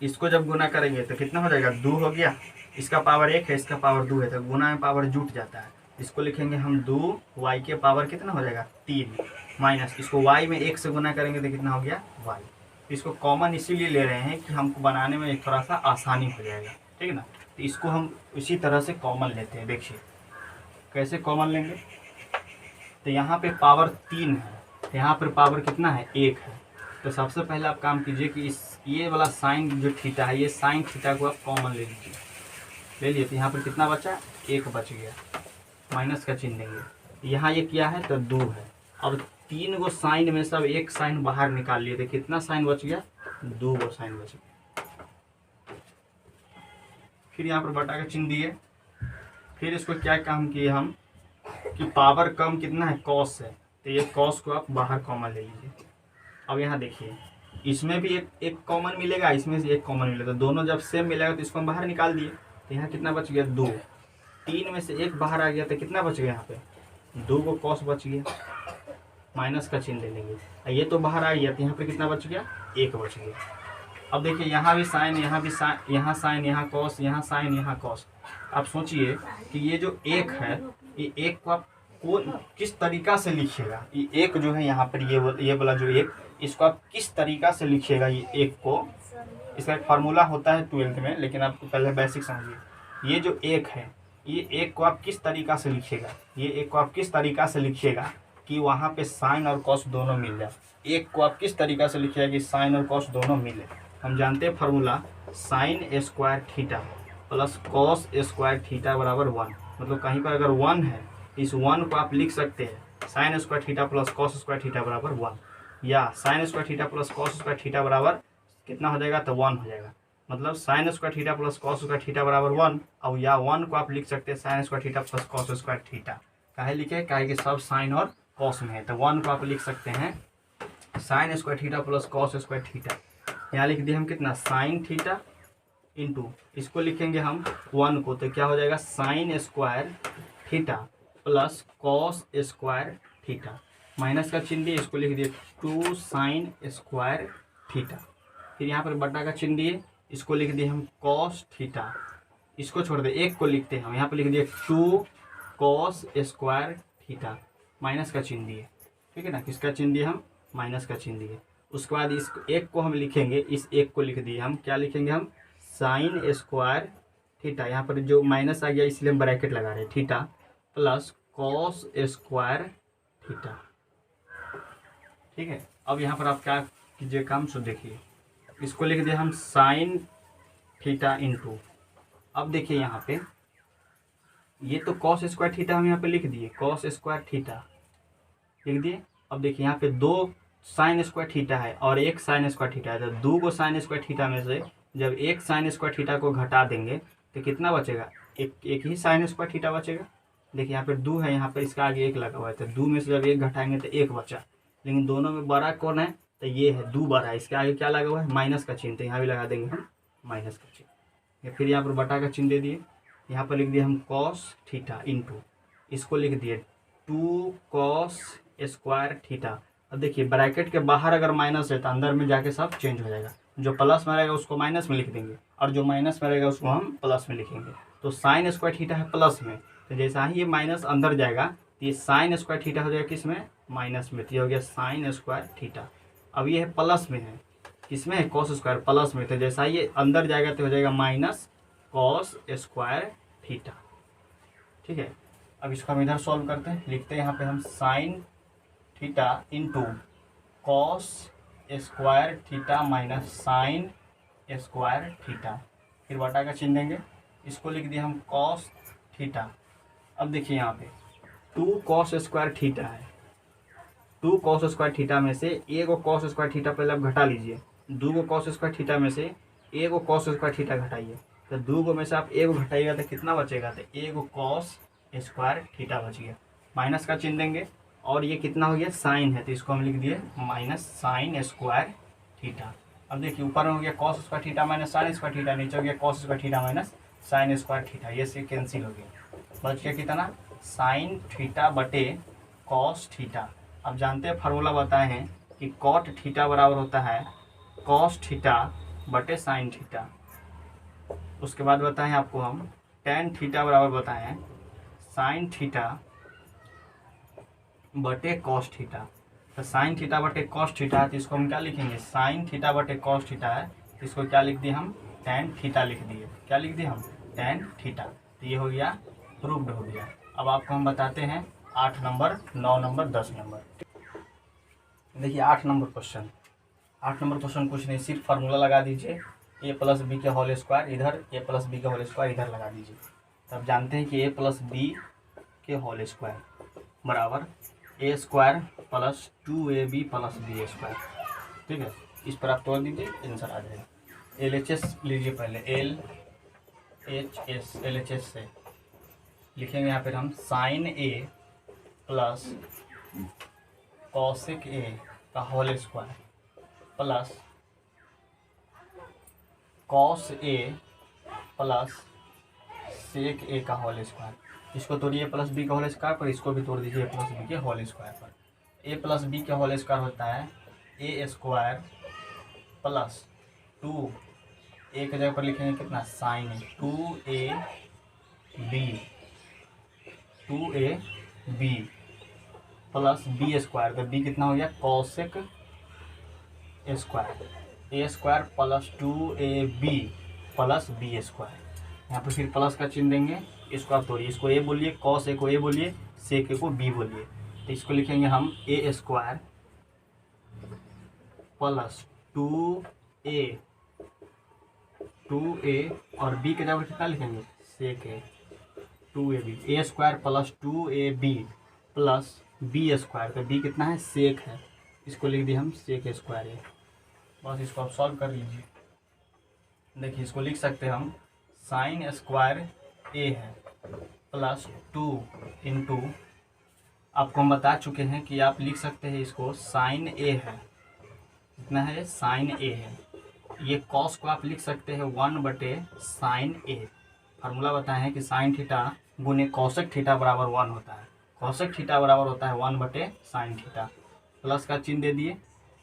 इसको जब गुना करेंगे तो कितना हो जाएगा, 2 हो गया, इसका पावर 1 है, इसका पावर 2 है, तो गुना में पावर जुट जाता है, इसको लिखेंगे हम 2y के पावर कितना हो जाएगा, 3, माइनस इसको y में 1 से गुना करेंगे तो कितना हो गया, y। इसको कॉमन इसीलिए ले रहे हैं कि हमको बनाने में थोड़ा सा आसानी हो जाएगा, ठीक है ना। तो इसको हम इसी तरह से कॉमन लेते हैं, देखिए कैसे कॉमन लेंगे। तो यहाँ पे पावर 3 है, यहाँ पर पावर कितना है, 1 है। तो सबसे पहले आप काम कीजिए कि ये वाला साइन जो थीटा है, ये साइन थीटा को आप कॉमन ले लीजिए, ले लिए। तो यहाँ पर कितना बचा, 1 बच गया, माइनस का चिन्ह देंगे। यहाँ ये क्या है, तो 2 है। अब 3 गो साइन में सब 1 साइन बाहर निकाल लिए, तो कितना साइन बच गया, 2 गो साइन बच गया। फिर यहाँ पर बटा का चिन्ह दिए। फिर इसको क्या काम किए हम कि पावर कम कितना है, कॉस है, तो ये कॉस को आप बाहर कॉमन ले लीजिए। अब यहाँ देखिए, इसमें भी एक कॉमन मिलेगा, इसमें से एक कॉमन मिलेगा, तो दोनों जब सेम मिलेगा तो इसको हम बाहर निकाल दिए। तो यहाँ कितना बच गया, 2। 3 में से 1 बाहर आ गया तो कितना बच गया, यहाँ पे 2 को कॉस बच गया, माइनस का चिन्ह ले लेंगे। ये तो बाहर आ गया तो यहाँ पे कितना बच गया, 1 बच गया। अब देखिए यहाँ भी साइन, यहाँ भी साइन, यहाँ साइन, यहाँ कॉस, यहाँ साइन, यहाँ कॉस। आप सोचिए कि ये जो 1 है, ये 1 को आप किस तरीका से लिखिएगा। ये 1 जो है यहाँ पर, ये वाला जो 1, इसको आप किस तरीका से लिखिएगा। ये 1 को, इसका एक फार्मूला होता है 12th में, लेकिन आपको पहले बेसिक समझिए। ये जो 1 है, ये 1 को आप किस तरीका से लिखिएगा, ये 1 को आप किस तरीका से लिखिएगा कि वहाँ पे साइन और कॉस दोनों मिल जाए। 1 को आप किस तरीका से लिखिएगा कि साइन और कॉस दोनों मिले। हम जानते हैं formula, sign square theta plus cos square theta बराबर 1। मतलब कहीं पर अगर 1 है, इस 1 को आप लिख सकते हैं sign square theta plus cos square theta बराबर 1, या sign square theta plus cos square theta बराबर कितना हो जाएगा, तो 1 हो जाएगा। मतलब sign square theta plus cos square theta बराबर 1, और या 1 को आप लिख सकते हैं sign square theta plus cos square theta. काहे लिखे, काहे कि सब साइन और कॉस में है, तो 1 को आप लिख सकते हैं sign square theta plus cos square theta. यहाँ लिख दिए हम कितना, साइन थीटा इंटू, इसको लिखेंगे हम 1 को, तो क्या हो जाएगा, sine square theta plus cos square theta, minus का चिन्ह दिए, इसको लिख दिए 2 साइन स्क्वायर थीटा। फिर यहाँ पर बटा का चिन्ह दिए, इसको लिख दिए हम कॉस थीटा, इसको छोड़ दे, 1 को लिखते हैं हम, यहाँ पर लिख दिए 2 कॉस स्क्वायर थीटा, माइनस का चिन्ह दिए, ठीक है ना। किसका चिन्ह दिए हम, माइनस का चिन्ह दिए। उसके बाद इस 1 को हम लिखेंगे, इस 1 को लिख दिए हम, क्या लिखेंगे हम, साइन स्क्वायर थीटा, यहाँ पर जो माइनस आ गया इसलिए हम ब्रैकेट लगा रहे हैं, theta plus cos square theta, ठीक है। अब यहाँ पर आप क्या कीजिए काम, सो देखिए, इसको लिख दिए हम साइन थीटा इंटू, अब देखिए यहाँ पे ये तो कॉस स्क्वायर थीटा हम यहाँ पे लिख दिए, कॉस स्क्वायर थीटा लिख दिए। अब देखिए यहाँ पे 2 साइन स्क्वायर थीटा है और 1 साइन स्क्वायर थीटा है, तो 2 को साइन स्क्वायर थीटा में से जब 1 साइन स्क्वायर थीटा को घटा देंगे तो कितना बचेगा, एक ही साइन स्क्वायर थीटा बचेगा। देखिए यहाँ पे 2 है, यहाँ पर इसका आगे 1 लगा हुआ है, तो 2 में से जब 1 घटाएंगे तो 1 बचा, लेकिन दोनों में बड़ा कौन है, तो ये है 2 बड़ा है, इसके आगे क्या लगा हुआ है, माइनस का चिन्ह, तो यहाँ भी लगा देंगे हम माइनस का चिन्ह। फिर यहाँ पर बटा का चिन्ह दे दिए, यहाँ पर लिख दिए हम कॉस थीटा इंटू, इसको लिख दिए 2 कॉस स्क्वायर थीटा। अब देखिए ब्रैकेट के बाहर अगर माइनस है तो अंदर में जाके सब चेंज हो जाएगा, जो प्लस में रहेगा उसको माइनस में लिख देंगे और जो माइनस में रहेगा उसको हम प्लस में लिखेंगे। तो साइन स्क्वायर थीटा है प्लस में, तो जैसा ही ये माइनस अंदर जाएगा तो ये साइन स्क्वायर थीटा हो जाएगा किस में, माइनस में, तो ये हो गया साइन स्क्वायर थीटा। अब ये है प्लस में है, किसमें है, कॉस स्क्वायर प्लस में, तो जैसा ये अंदर जाएगा तो हो जाएगा माइनस कॉस स्क्वायर थीटा, ठीक है। अब इसको हम इधर सॉल्व करते हैं, लिखते हैं यहाँ पे हम sine theta into cos square theta minus sine square theta, फिर बटा का चिन्ह देंगे, इसको लिख दिया हम कॉस थीटा। अब देखिए यहाँ पे 2 कॉस स्क्वायर थीटा है, 2 कॉस स्क्वायर थीटा में से एक कॉस स्क्वायर थीटा पहले आप घटा लीजिए, 2 कॉस स्क्वायर थीटा में से एक कॉस स्क्वायर थीटा घटाइए, तो 2 में से आप एक घटाइएगा तो कितना बचेगा, तो एक कॉस स्क्वायर थीटा बच गया, माइनस का चिन्ह देंगे, और ये कितना हो गया साइन है तो इसको हम लिख दिए माइनस साइन स्क्वायर थीटा। अब देखिए ऊपर में हो गया cos square theta minus sine square theta, नीचे हो गया cos square theta minus sine square theta, ये से कैंसिल हो गया, बच गया कितना साइन थीटा बटे कॉस थीटा। अब जानते हैं फार्मूला बताए हैं कि कॉट थीटा बराबर होता है कॉस थीटा बटे साइन थीटा। उसके बाद बताएं आपको हम टेन थीटा बराबर बताए हैं साइन थीटा बटे कॉस थीटा। तो साइन थीटा बटे कॉस थीटा है तो इसको हम क्या लिखेंगे, साइन थीटा बटे कॉस थीटा है तो इसको क्या लिख दिए हम टेन थीटा लिख दिए, क्या लिख दिए हम टेन थीटा। तो ये हो गया प्रूव्ड हो गया। अब आपको हम बताते हैं 8 नंबर 9 नंबर 10 नंबर। देखिए 8 नंबर क्वेश्चन, 8 नंबर क्वेश्चन कुछ नहीं, सिर्फ फार्मूला लगा दीजिए ए प्लस बी के होल स्क्वायर इधर, ए प्लस बी के होल स्क्वायर इधर लगा दीजिए। तब जानते हैं कि ए प्लस बी के होल स्क्वायर बराबर A square plus 2ab plus B square, ठीक है। इस पर आप तोड़ दीजिए, आंसर आ जाएगा। LHS लीजिए पहले, LHS, LHS से लिखेंगे यहाँ पर हम sine A plus cosec A का whole square plus cos A plus sec A का होल स्क्वायर, इसको तोड़िए प्लस बी का होल स्क्वायर पर, इसको भी तोड़ दीजिए प्लस बी के होल स्क्वायर पर। ए प्लस बी के होल स्क्वायर होता है ए स्क्वायर प्लस 2 ए के जगह पर लिखेंगे कितना sine A 2ab plus B square, तो बी कितना हो गया cosec square, A square plus 2ab plus B square. यहाँ पर फिर प्लस का चिन्ह देंगे, इसको आप तोड़िए, इसको ए बोलिए, कॉस ए को ए बोलिए, सेक ए को बी बोलिए, तो इसको लिखेंगे हम ए स्क्वायर प्लस 2a और बी के जगह कितना लिखेंगे sec A 2ab, A square plus 2ab plus B square, तो बी कितना है सेक है, इसको लिख दिए हम सेक स्क्वायर ए। बस इसको आप सॉल्व कर लीजिए। देखिए इसको लिख सकते हैं हम साइन स्क्वायर ए है प्लस 2 इंटू, आपको हम बता चुके हैं कि आप लिख सकते हैं इसको साइन ए है, कितना है साइन ए है, ये कॉस को आप लिख सकते हैं 1 बटे साइन ए। फार्मूला बताए हैं कि साइन थीटा गुने कॉसेक थीटा बराबर 1 होता है, कॉसेक थीटा बराबर होता है 1 बटे साइन थीटा, प्लस का चिन्ह दे दिए।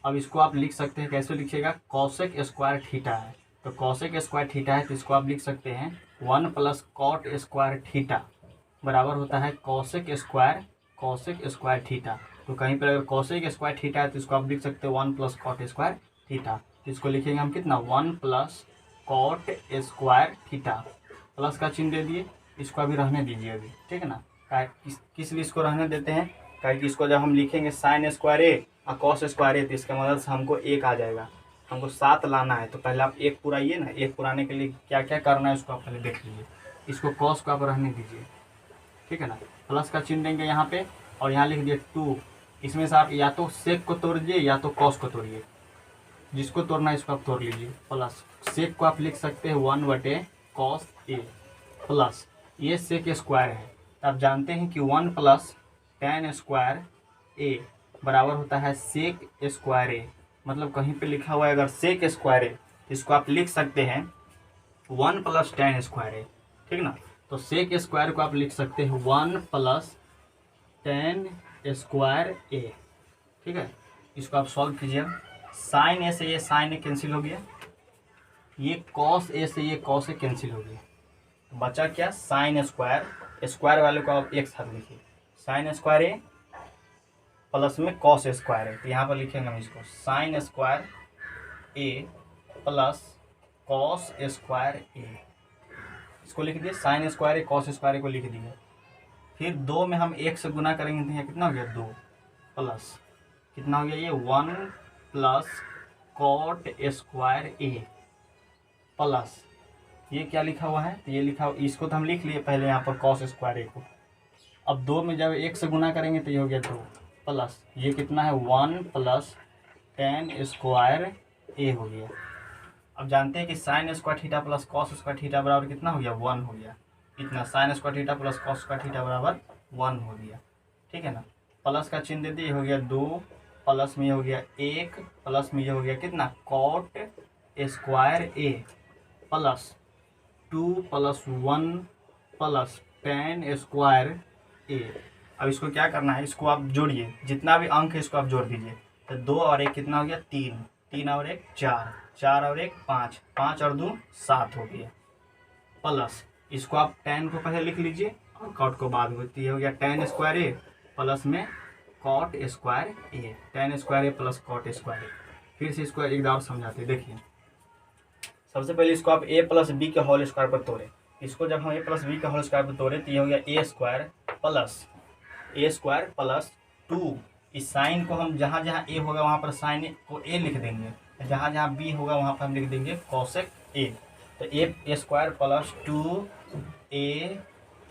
अब इसको आप लिख सकते हैं, कैसे लिखिएगा, कॉसेक स्क्वायर थीटा है तो कॉसेक स्क्वायर थीटा है तो इसको आप लिख सकते हैं 1 प्लस कॉट स्क्वायर थीटा बराबर होता है कॉसेक स्क्वायर थीटा। तो कहीं पर अगर कॉसेक स्क्वायर थीटा है तो इसको आप लिख सकते हैं 1 प्लस कॉट स्क्वायर थीटा, तो इसको लिखेंगे हम कितना 1 plus cot square theta, plus का चिन्ह दे दिए, इसको अभी रहने दीजिए अभी, ठीक है ना। किस लिए इसको रहने देते हैं, क्योंकि इसको जब हम लिखेंगे साइन स्क्वायर ए और कॉस स्क्वायर ए तो इसके मदद से हमको एक आ जाएगा, हमको 7 लाना है, तो पहले आप एक पुराइए ना, एक पुराने के लिए क्या क्या करना है उसको आप पहले देख लीजिए। इसको कॉस को आप रहने दीजिए, ठीक है ना, प्लस का चिन्ह देंगे यहाँ पे और यहाँ लिख दिए 2, इसमें से आप या तो सेक को तोड़िए या तो कॉस को तोड़िए, जिसको तोड़ना है इसको आप तोड़ लीजिए। प्लस सेक को आप लिख सकते हैं 1 बटे कॉस ए प्लस ये सेक स्क्वायर है, तो आप जानते हैं कि 1 प्लस टेन स्क्वायर ए बराबर होता है सेक स्क्वायर ए, मतलब कहीं पे लिखा हुआ है अगर सेक स्क्वायर ए तो इसको आप लिख सकते हैं 1 प्लस टेन स्क्वायर ए, ठीक ना। तो सेक स्क्वायर को आप लिख सकते हैं 1 प्लस टेन स्क्वायर ए, ठीक है। इसको आप सॉल्व कीजिए, साइन ए से ये साइन ए कैंसिल हो गया, ये कॉस ए से ये कॉस ए कैंसिल हो गया, तो बचा क्या साइन स्क्वायर, स्क्वायर वाले को आप एक साथ लिखिए, साइन स्क्वायर ए प्लस में कॉस स्क्वायर है, तो यहाँ पर लिखेंगे हम इसको sine square A plus cos square ए, इसको लिख दिए साइन स्क्वायर ए कॉस स्क्वायर ए को लिख दिए। फिर 2 में हम 1 से गुना करेंगे तो यहाँ कितना हो गया 2 प्लस कितना हो गया ये 1 plus cot square A plus ये क्या लिखा हुआ है, तो ये लिखा हुआ, इसको तो हम लिख लिए पहले यहाँ पर कॉस स्क्वायर ए को। अब 2 में जब 1 से गुना करेंगे तो ये हो गया 2 प्लस ये कितना है 1 प्लस टेन स्क्वायर ए हो गया। अब जानते हैं कि sign square theta plus cos square theta बराबर कितना हो गया 1 हो गया। इतना sign square theta plus cos square theta बराबर 1 हो गया। ठीक है ना, प्लस का चिन्ह दे दिए, हो गया 2 प्लस में ये हो गया 1 प्लस में ये हो गया कितना cot square A plus 2 plus 1 plus ten square A. अब इसको क्या करना है, इसको आप जोड़िए, जितना भी अंक है इसको आप जोड़ दीजिए। तो 2 और 1 कितना हो गया 3, 3 और 1 4, 4 और 1 5, 5 और 2 7 हो गया प्लस इसको आप टेन को पहले लिख लीजिए और कॉट को बाद में। ये हो गया टेन स्क्वायर ए प्लस में cot square A, ten square A plus cot square ए। फिर से इसको एक बार समझाते हैं। देखिए सबसे पहले इसको आप ए प्लस बी के होल स्क्वायर पर तोड़े। इसको जब हम ए प्लस बी के होल स्क्वायर पर तोड़े तो ये हो गया ए स्क्वायर प्लस 2। इस साइन को हम जहाँ जहाँ ए होगा वहाँ पर साइन को ए लिख देंगे, जहाँ जहाँ बी होगा वहाँ पर हम लिख देंगे कॉसेक ए। तो A square plus 2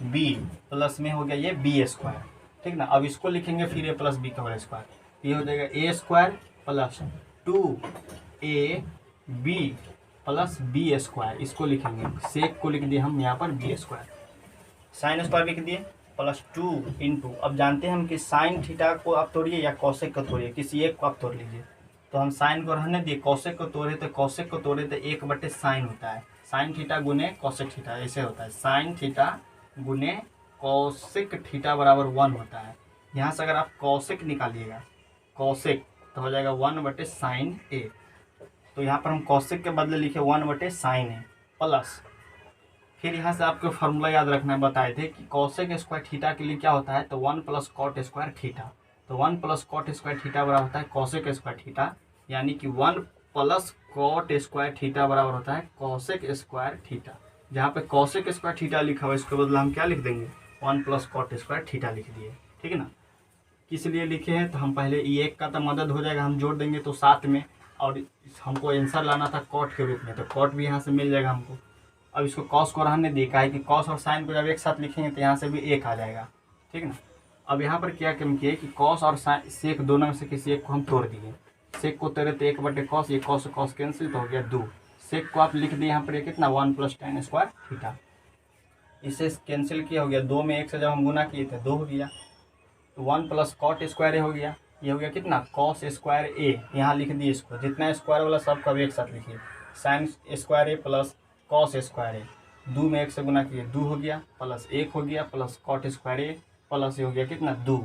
B plus में हो गया ये बी स्क्वायर। ठीक ना, अब इसको लिखेंगे फिर ए प्लस बी का होल स्क्वायर, ये हो जाएगा A square plus 2 plus B square. इसको लिखेंगे, सेक को लिख दिए हम यहाँ पर बी स्क्वायर, साइन स्क्वायर लिख दिए प्लस 2 इंटू। अब जानते हैं हम कि साइन थीटा को आप तोड़िए या कॉसेक को तोड़िए, किसी एक को आप तोड़ लीजिए। तो हम साइन को रहने दिए, कॉसेक को तोड़े तो कॉसेक को तोड़े तो 1/साइन होता है, साइन थीटा गुने कॉसेक थीटा ऐसे होता है। साइन थीटा गुने कॉसेक थीटा बराबर 1 होता है। यहाँ से अगर आप कॉसेक निकालिएगा कॉसेक तो हो जाएगा 1/साइन ए। तो यहाँ पर हम कॉसेक के बदले लिखे 1/साइन ए प्लस फिर यहाँ से आपको फार्मूला याद रखना है, बताए थे कि कॉसेक स्क्वायर थीटा के लिए क्या होता है, तो 1 प्लस कॉट स्क्वायर थीटा। तो 1 प्लस कॉट स्क्वायर थीटा बराबर होता है कॉसेक स्क्वायर थीटा, यानी कि 1 प्लस कॉट स्क्वायर थीटा बराबर होता है कॉसेक स्क्वायर थीटा। जहाँ पे कॉसेक स्क्वायर थीटा लिखा हुआ है इसके बदले हम क्या लिख देंगे 1 प्लस कॉट स्क्वायर थीटा लिख दिए। ठीक है ना, किस लिए लिखे हैं, तो हम पहले ये एक का तो मदद हो जाएगा, हम जोड़ देंगे तो साथ में, और हमको आंसर लाना था कॉट के रूप में, तो कॉट भी यहाँ से मिल जाएगा हमको। अब इसको कॉस को रहने देखा है कि कॉस और साइन को जब एक साथ लिखेंगे तो यहाँ से भी एक आ जाएगा। ठीक है ना, अब यहाँ पर क्या कम किए कि कॉस और सेक दोनों में से किसी एक को हम तोड़ दिए। सेक को तोड़े तो 1/कॉस, ये कॉस कॉस कैंसिल तो हो गया 2। सेक को आप लिख दिए यहाँ पर कितना 1 प्लस टेन स्क्वायर थीटा, इसे कैंसिल किया हो गया। 2 में 1 से जब हम गुना किए थे 2 हो गया, तो 1 प्लस कॉट स्क्वायर ए हो गया, ये हो गया कितना कॉस स्क्वायर ए। यहाँ लिख दिए इसको, जितना स्क्वायर वाला सब कभी एक साथ लिखिए, sine square A plus cos square ए। 2 में 1 से गुना किए 2 हो गया प्लस 1 हो गया plus cot square A plus ये हो गया कितना 2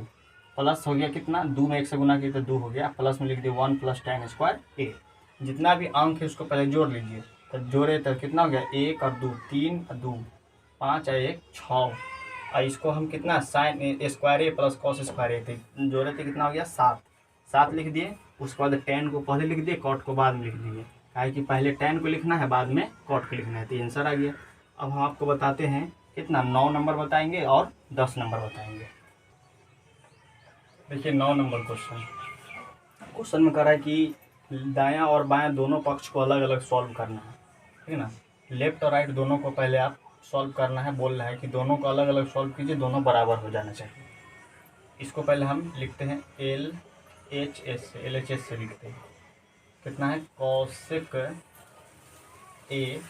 प्लस हो गया कितना 2 में 1 से गुना किए तो 2 हो गया, प्लस में लिख दिए 1 प्लस टेन स्क्वायर ए। जितना भी अंक है उसको पहले जोड़ लीजिए, तो जोड़े तो कितना हो गया 1 और 2 3 और 2 5 और 1 6। और इसको हम कितना sine square A plus cos square ए थे जोड़े थे, कितना हो गया 7 लिख दिए। उसके बाद टेन को पहले लिख दिए, कॉट को बाद में लिख दिए, काहे कि पहले टेन को लिखना है बाद में कॉट को लिखना है, तो आंसर आ गया। अब हम आपको बताते हैं कितना 9 नंबर बताएंगे और 10 नंबर बताएंगे। देखिए 9 नंबर क्वेश्चन में कह रहा है कि दायां और बायां दोनों पक्ष को अलग अलग सॉल्व करना है। ठीक है ना, लेफ्ट और राइट दोनों को पहले आप सॉल्व करना है। बोल रहा है कि दोनों को अलग अलग सॉल्व कीजिए, दोनों बराबर हो जाना चाहिए। इसको पहले हम लिखते हैं LHS से लिखते हैं, कितना है cosec A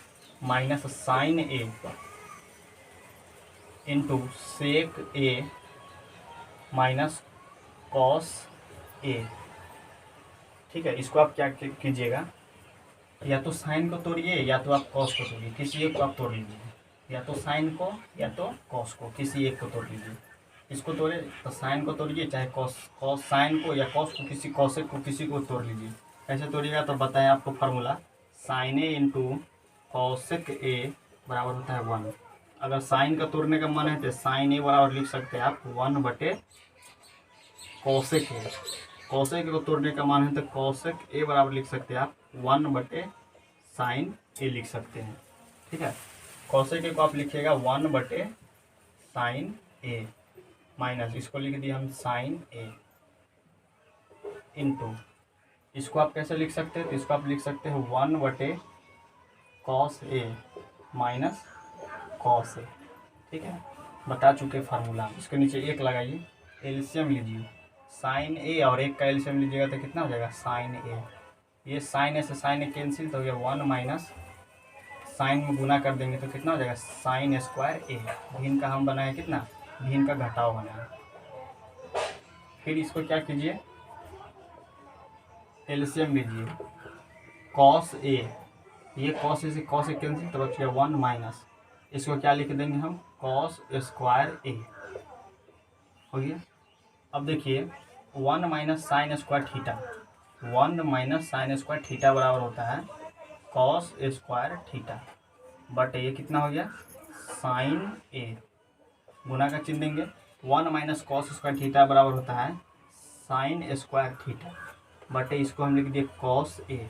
minus sine A into sec A minus cos A. ठीक है, इसको आप क्या कीजिएगा, या तो साइन को तोड़िए या तो आप कॉस को तोड़िए, किसी एक को आप तोड़ लीजिए, या तो साइन को या तो कॉस को, किसी एक को तोड़ लीजिए। इसको तोड़े तो साइन को तोड़िए, चाहे कॉस साइन को या कॉस को, किसी कॉसेक को किसी को तोड़ लीजिए। कैसे तोड़िएगा तो बताएं आपको formula, sine A into cosec A बराबर होता है 1। अगर साइन का तोड़ने का मन है तो साइन ए बराबर लिख सकते हैं आप 1/कॉसेक ए। कॉसेक को तोड़ने का मन है तो कॉसेक ए बराबर लिख सकते हैं आप 1/साइन ए लिख सकते हैं। ठीक है, कॉसेक ए को आप लिखिएगा 1/साइन ए। माइनस इसको लिख दिया हम साइन ए इंटू, इसको आप कैसे लिख सकते हैं, तो इसको आप लिख सकते हो 1/cos A minus cos A. ठीक है, बता चुके फार्मूला। इसके नीचे एक लगाइए, एलसीएम लीजिए, साइन ए और एक का एलसीएम लीजिएगा तो कितना हो जाएगा साइन ए। ये साइन ए से साइन ए कैंसिल, तो हो गया 1 माइनस साइन में गुना कर देंगे तो कितना हो जाएगा साइन स्क्वायर ए। भिन्न का हम बनाए कितना, भिन्न का घटाव बनाए। फिर इसको क्या कीजिए, एलसीएम लीजिए, कॉस ए, ये कॉस ए से कॉस ए कैंसिल तो बच गया 1 माइनस, इसको क्या लिख देंगे हम कॉस स्क्वायर ए। हो गया। अब देखिए 1 minus sine square theta, 1 minus sine square theta बराबर होता है कॉस स्क्वायर थीटा, बट ये कितना हो गया साइन ए। गुना का चिन्ह देंगे, 1 माइनस कॉस स्क्वायर थीटा बराबर होता है साइन स्क्वायर थीटा, बट इसको हम लिख दिए कॉस ए।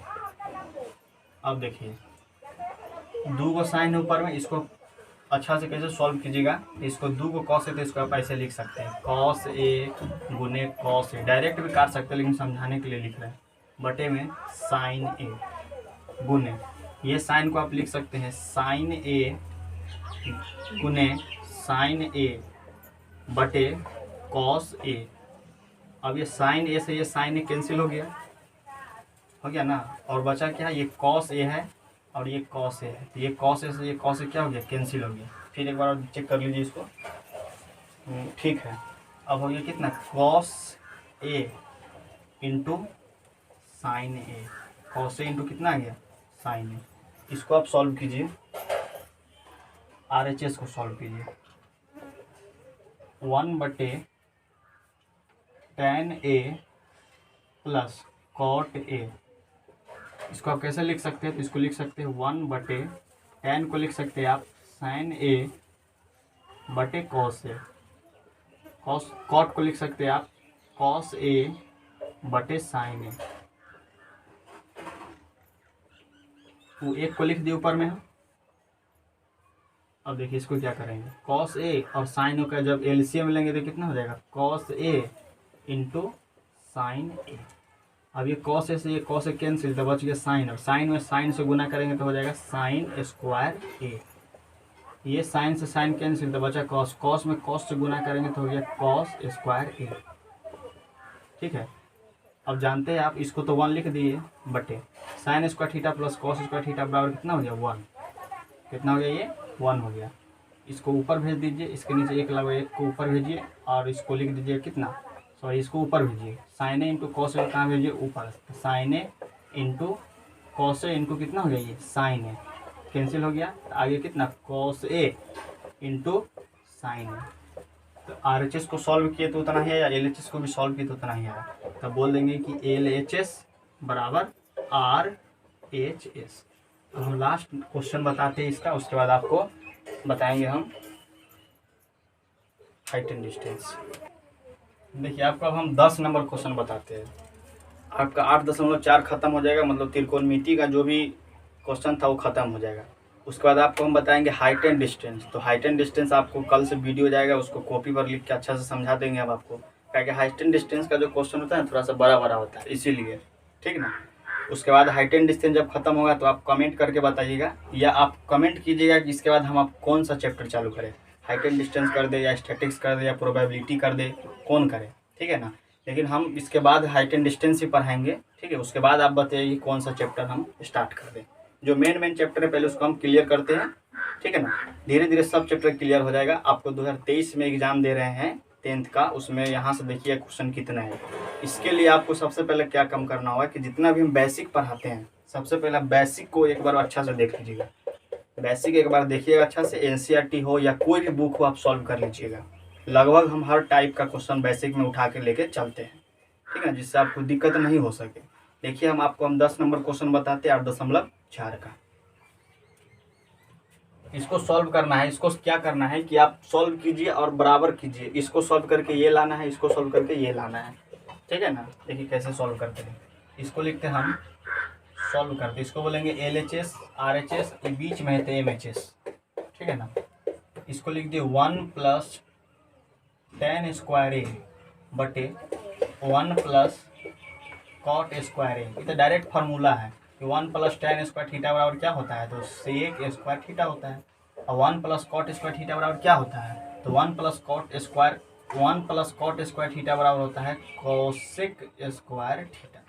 अब देखिए दो को साइन है ऊपर में, इसको अच्छा से कैसे सॉल्व कीजिएगा, इसको दो को कॉस है तो इसको आप ऐसे लिख सकते हैं कॉस ए गुने कॉस ए, डायरेक्ट भी काट सकते हैं लेकिन समझाने के लिए लिख रहे हैं, बटे में साइन ए गुने, ये साइन को आप लिख सकते हैं साइन ए गुने साइन ए बटे कॉस ए। अब ये साइन ए से ये साइन ए कैंसिल हो गया ना, और बचा क्या, ये कॉस ए है और ये कॉस ए है, तो ये कॉस ए से ये कॉस ए क्या हो गया कैंसिल हो गया। फिर एक बार चेक कर लीजिए इसको, ठीक है। अब हो गया कितना cos A into sine A, cos A into कितना आ गया साइन ए। इसको आप सॉल्व कीजिए, RHS को सॉल्व कीजिए, 1/tan ए प्लस कॉट ए, इसको आप कैसे लिख सकते हैं, तो इसको लिख सकते हैं 1/tan को लिख सकते हैं आप साइन ए बटे कॉस ए, कॉट को लिख सकते हैं आप कॉस ए बटे साइन ए, वो एक को लिख दिए ऊपर में। अब देखिए इसको क्या करेंगे, कॉस ए और साइन ए का जब एलसीएम लेंगे तो कितना हो जाएगा कॉस ए इंटू साइन ए। अब ये कॉस ए से ये कॉस ए कैंसिल तो बच गया साइन, और साइन में साइन से गुना करेंगे तो हो जाएगा साइन स्क्वायर ए। ये साइन से साइन कैंसिल तो बचा कॉस, कॉस में कॉस से गुना करेंगे तो हो गया कॉस स्क्वायर ए। ठीक है, अब जानते हैं आप, इसको तो 1 लिख दिए बटे sign square theta plus cos square theta बराबर कितना हो गया 1, कितना हो गया ये 1 हो गया। इसको ऊपर भेज दीजिए, इसके नीचे एक लगा, एक को ऊपर भेजिए और इसको लिख दीजिए कितना, सॉरी इसको ऊपर भेजिए, sign A into cos A कहाँ भेजिए ऊपर, sign A into cos A into कितना हो गया ये साइन ए, कैंसिल हो गया, आगे कितना कॉस ए इंटू साइन ए। तो RHS को सॉल्व किए तो उतना ही आया, LHS को भी सॉल्व किए तो उतना ही आया, तब बोल देंगे कि LHS बराबर RHS। अब हम लास्ट क्वेश्चन बताते हैं इसका, उसके बाद आपको बताएंगे हम हाइट एंड डिस्टेंस। देखिए आपको अब हम 10 नंबर क्वेश्चन बताते हैं, आपका 8.4 खत्म हो जाएगा, मतलब त्रिकोणमिति का जो भी क्वेश्चन था वो खत्म हो जाएगा। उसके बाद आपको हम बताएंगे हाइट एंड डिस्टेंस। तो हाइट एंड डिस्टेंस आपको कल से वीडियो जाएगा, उसको कॉपी पर लिख के अच्छा से समझा देंगे हम आपको, क्या हाइट एंड डिस्टेंस का जो क्वेश्चन होता है थोड़ा सा बड़ा बड़ा होता है इसीलिए, ठीक ना। उसके बाद हाइट एंड डिस्टेंस जब खत्म होगा तो आप कमेंट करके बताइएगा, या आप कमेंट कीजिएगा कि इसके बाद हम आप कौन सा चैप्टर चालू करें, हाइट एंड डिस्टेंस कर दे या स्टैटिक्स कर दे या प्रोबेबिलिटी कर दे, कौन करे, ठीक है ना। लेकिन हम इसके बाद हाइट एंड डिस्टेंस ही पढ़ाएंगे, ठीक है। उसके बाद आप बताइए कौन सा चैप्टर हम स्टार्ट कर दें। जो मेन चैप्टर है पहले उसको हम क्लियर करते हैं, ठीक है ना। धीरे धीरे सब चैप्टर क्लियर हो जाएगा। आपको 2023 में एग्जाम दे रहे हैं 10th का, उसमें यहाँ से देखिए क्वेश्चन कितना है। इसके लिए आपको सबसे पहले क्या कम करना होगा कि जितना भी हम बेसिक पढ़ाते हैं, सबसे पहले बेसिक को एक बार अच्छा से देख लीजिएगा, बेसिक एक बार देखिएगा अच्छा से, NCERT हो या कोई भी बुक हो आप सॉल्व कर लीजिएगा। लगभग हम हर टाइप का क्वेश्चन बेसिक में उठा के लेके चलते हैं, ठीक है, जिससे आपको दिक्कत नहीं हो सके। देखिए हम 10 नंबर क्वेश्चन बताते हैं 8.4 का। इसको सॉल्व करना है, इसको क्या करना है कि आप सॉल्व कीजिए और बराबर कीजिए, इसको सॉल्व करके ये लाना है, इसको सॉल्व करके ये लाना है, ठीक है ना। देखिए कैसे सॉल्व करते हैं, इसको लिखते हैं हम सॉल्व करते, इसको बोलेंगे LHS RHS, ये बीच में है तो MHS, ठीक है ना। इसको लिख दिए 1 + tan स्क्वायर ए बटे 1 प्लस कॉट स्क्वायर ए। ये तो डायरेक्ट फार्मूला है कि 1 प्लस tan स्क्वायर थीटा बराबर क्या होता है, तो सेक स्क्वायर थीटा होता है। और 1 प्लस कॉट स्क्वायर थीटा बराबर क्या होता है, तो 1 प्लस कॉट स्क्वायर थीटा बराबर होता है कोसेक स्क्वायर थीटा।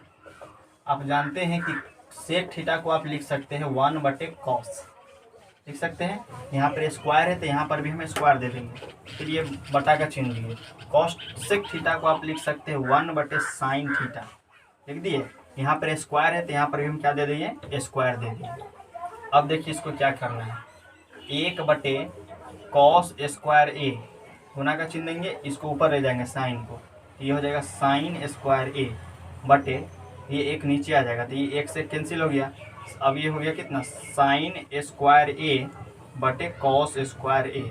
आप जानते हैं कि सेक थीटा को आप लिख सकते हैं 1/cos, लिख सकते हैं। यहाँ पर स्क्वायर है तो यहाँ पर भी हम स्क्वायर दे देंगे, फिर ये बटा का चिन्ह लिए। कोसेक थीटा को आप लिख सकते हैं 1/sin थीटा, लिख दिए। यहाँ पर स्क्वायर है तो यहाँ पर भी हम क्या दे देंगे, स्क्वायर दे देंगे। अब देखिए इसको क्या करना है, 1/cos स्क्वायर ए, गुना का चिन्ह देंगे, इसको ऊपर ले जाएंगे साइन को, ये हो जाएगा sin स्क्वायर ए बटे ये एक नीचे आ जाएगा तो ये एक से कैंसिल हो गया। अब ये हो गया कितना, sin स्क्वायर ए बटे कॉस स्क्वायर ए।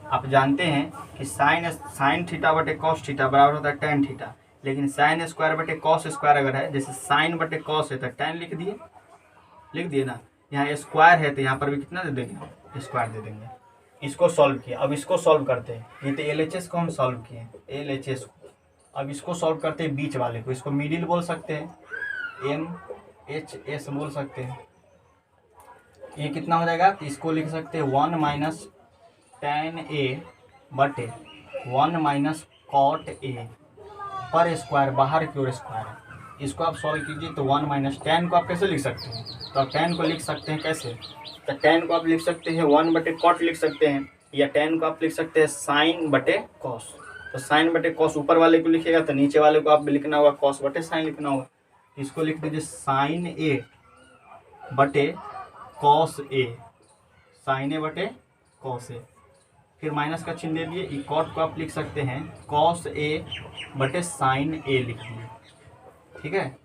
आप जानते हैं कि साइन थीटा बटे कॉस थीटा बराबर होता है tan थीटा, लेकिन sin स्क्वायर बटे कॉस स्क्वायर अगर है, जैसे sin बटे कॉस है तो tan लिख दिए ना। यहाँ स्क्वायर है तो यहाँ पर भी कितना दे देंगे, स्क्वायर दे देंगे। इसको सॉल्व किया, अब इसको सॉल्व करते हैं। ये तो LHS को हम सॉल्व किए, LHS को। अब इसको सॉल्व करते हैं बीच वाले को, इसको मिडिल बोल सकते हैं, MHS बोल सकते हैं। ये कितना हो जाएगा, तो इसको लिख सकते हैं 1 माइनस tan A बटे 1 माइनस कॉट ए पर स्क्वायर, बाहर की ओर स्क्वायर है। इसको आप सॉल्व कीजिए तो 1 माइनस tan को आप कैसे लिख सकते हैं, तो आप tan को लिख सकते हैं कैसे, तो tan को आप लिख सकते हैं 1/cot लिख सकते हैं, या tan को आप लिख सकते हैं sin/cos। तो sin/cos ऊपर वाले को लिखिएगा तो नीचे वाले को आप लिखना होगा cos/sin लिखना होगा। इसको लिख दीजिए sin A बटे cos A, sin A बटे cos A, फिर माइनस का चिन्ह दे दिए। कॉट को आप लिख सकते हैं cos A बटे sin A लिख दिए, ठीक है।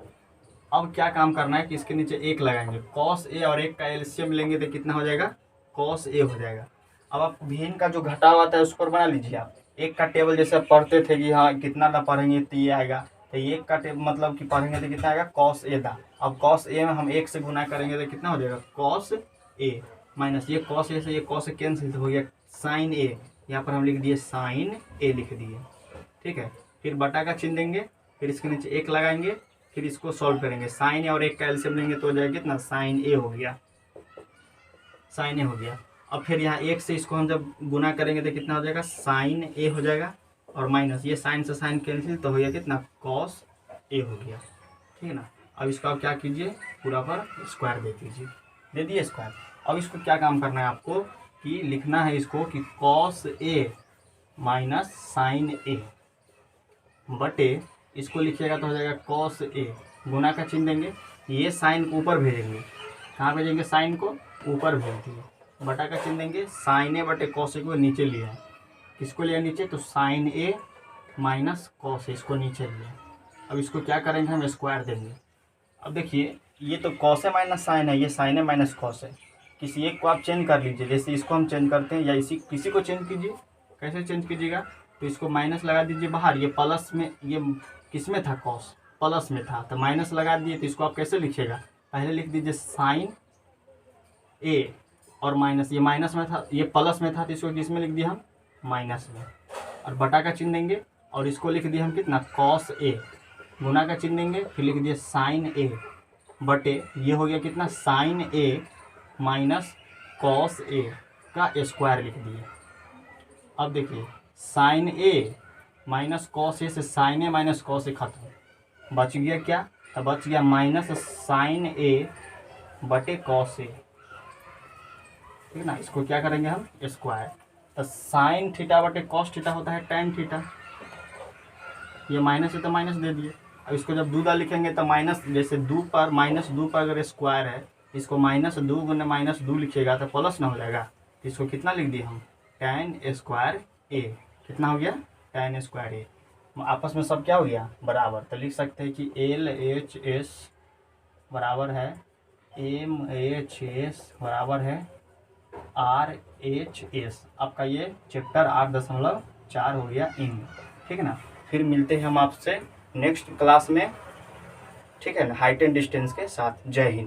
अब क्या काम करना है कि इसके नीचे एक लगाएंगे, cos A और एक का एलसीएम लेंगे तो कितना हो जाएगा, cos A हो जाएगा। अब आप भिन्न का जो घटाव आता है उस पर बना लीजिए आप। एक का टेबल जैसे पढ़ते थे कि हाँ कितना ना पढ़ेंगे तो ये आएगा, तो एक का टेबल मतलब कि पढ़ेंगे तो कितना आएगा, cos A था। अब cos A में हम एक से गुना करेंगे तो कितना हो जाएगा, cos A माइनस ये cos A से ये cos कैंसिल हो गया, sin A, यहाँ पर हम लिख दिए sin A लिख दिए, ठीक है। फिर बटा का चिन्ह देंगे, फिर इसके नीचे एक लगाएंगे, फिर इसको सॉल्व करेंगे। sin A और एक का एलसीएम लेंगे तो हो जाएगा कितना, sin A हो गया, sin A हो गया। अब फिर यहाँ एक से इसको हम जब गुना करेंगे तो कितना हो जाएगा, sin A हो जाएगा, और माइनस ये साइन से साइन कैंसिल तो हो गया कितना, cos A हो गया, ठीक है ना। अब इसको आप क्या कीजिए, पूरा पर स्क्वायर दे दीजिए, दे दिए स्क्वायर। अब इसको क्या काम करना है आपको कि लिखना है इसको कि cos A minus sin A बटे, इसको लिखिएगा तो हो जाएगा cos A, गुना का चिन्ह देंगे, ये साइन को ऊपर भेजेंगे, कहाँ भेजेंगे, साइन को ऊपर भेज दिए, बटा का चिन्ह देंगे, sin A बटे cos A को नीचे लिया है, किसको लिया नीचे, तो sin A minus cos A, इसको नीचे लिया। अब इसको क्या करेंगे, हम स्क्वायर देंगे। अब देखिए ये तो cos A माइनस साइन है, ये sin A माइनस cos है, किसी एक को आप चेंज कर लीजिए, जैसे इसको हम चेंज करते हैं, या किसी को चेंज कीजिए। कैसे चेंज कीजिएगा, तो इसको माइनस लगा दीजिए बाहर, ये प्लस में, ये किस में था, cos प्लस में था, तो माइनस लगा दिए। तो इसको आप कैसे लिखिएगा, पहले लिख दीजिए sin A और माइनस, ये माइनस में था, ये प्लस में था, तो इसको किस में लिख दिया हम, माइनस में, और बटा का चिन्ह देंगे, और इसको लिख दिए हम कितना, cos A, गुना का चिन्ह देंगे, फिर लिख दिए sin A बटे, ये हो गया कितना, sin A minus cos A का स्क्वायर लिख दिए। अब देखिए sin A minus cos A से sin A minus cos A खत्म, बच गया क्या, तो बच गया माइनस sin A बटे cos A, ठीक है ना। इसको क्या करेंगे हम, स्क्वायर, तो साइन थीटा बटे कॉस थीटा होता है tan थीटा, ये माइनस है तो माइनस दे दिए। अब इसको जब दूधा लिखेंगे तो माइनस, जैसे दो पर माइनस दो पर अगर स्क्वायर है, इसको माइनस दो गुना माइनस दो लिखिएगा तो प्लस ना हो जाएगा, इसको कितना लिख दिए हम, tan स्क्वायर A, कितना हो गया, tan स्क्वायर A, आपस में सब क्या हो गया, बराबर। तो लिख सकते हैं कि LHS बराबर है MHS बराबर है RHS। आपका ये चैप्टर 8.4 हो गया इन, ठीक है ना। फिर मिलते हैं हम आपसे नेक्स्ट क्लास में, ठीक है ना, हाइट एंड डिस्टेंस के साथ। जय हिंद।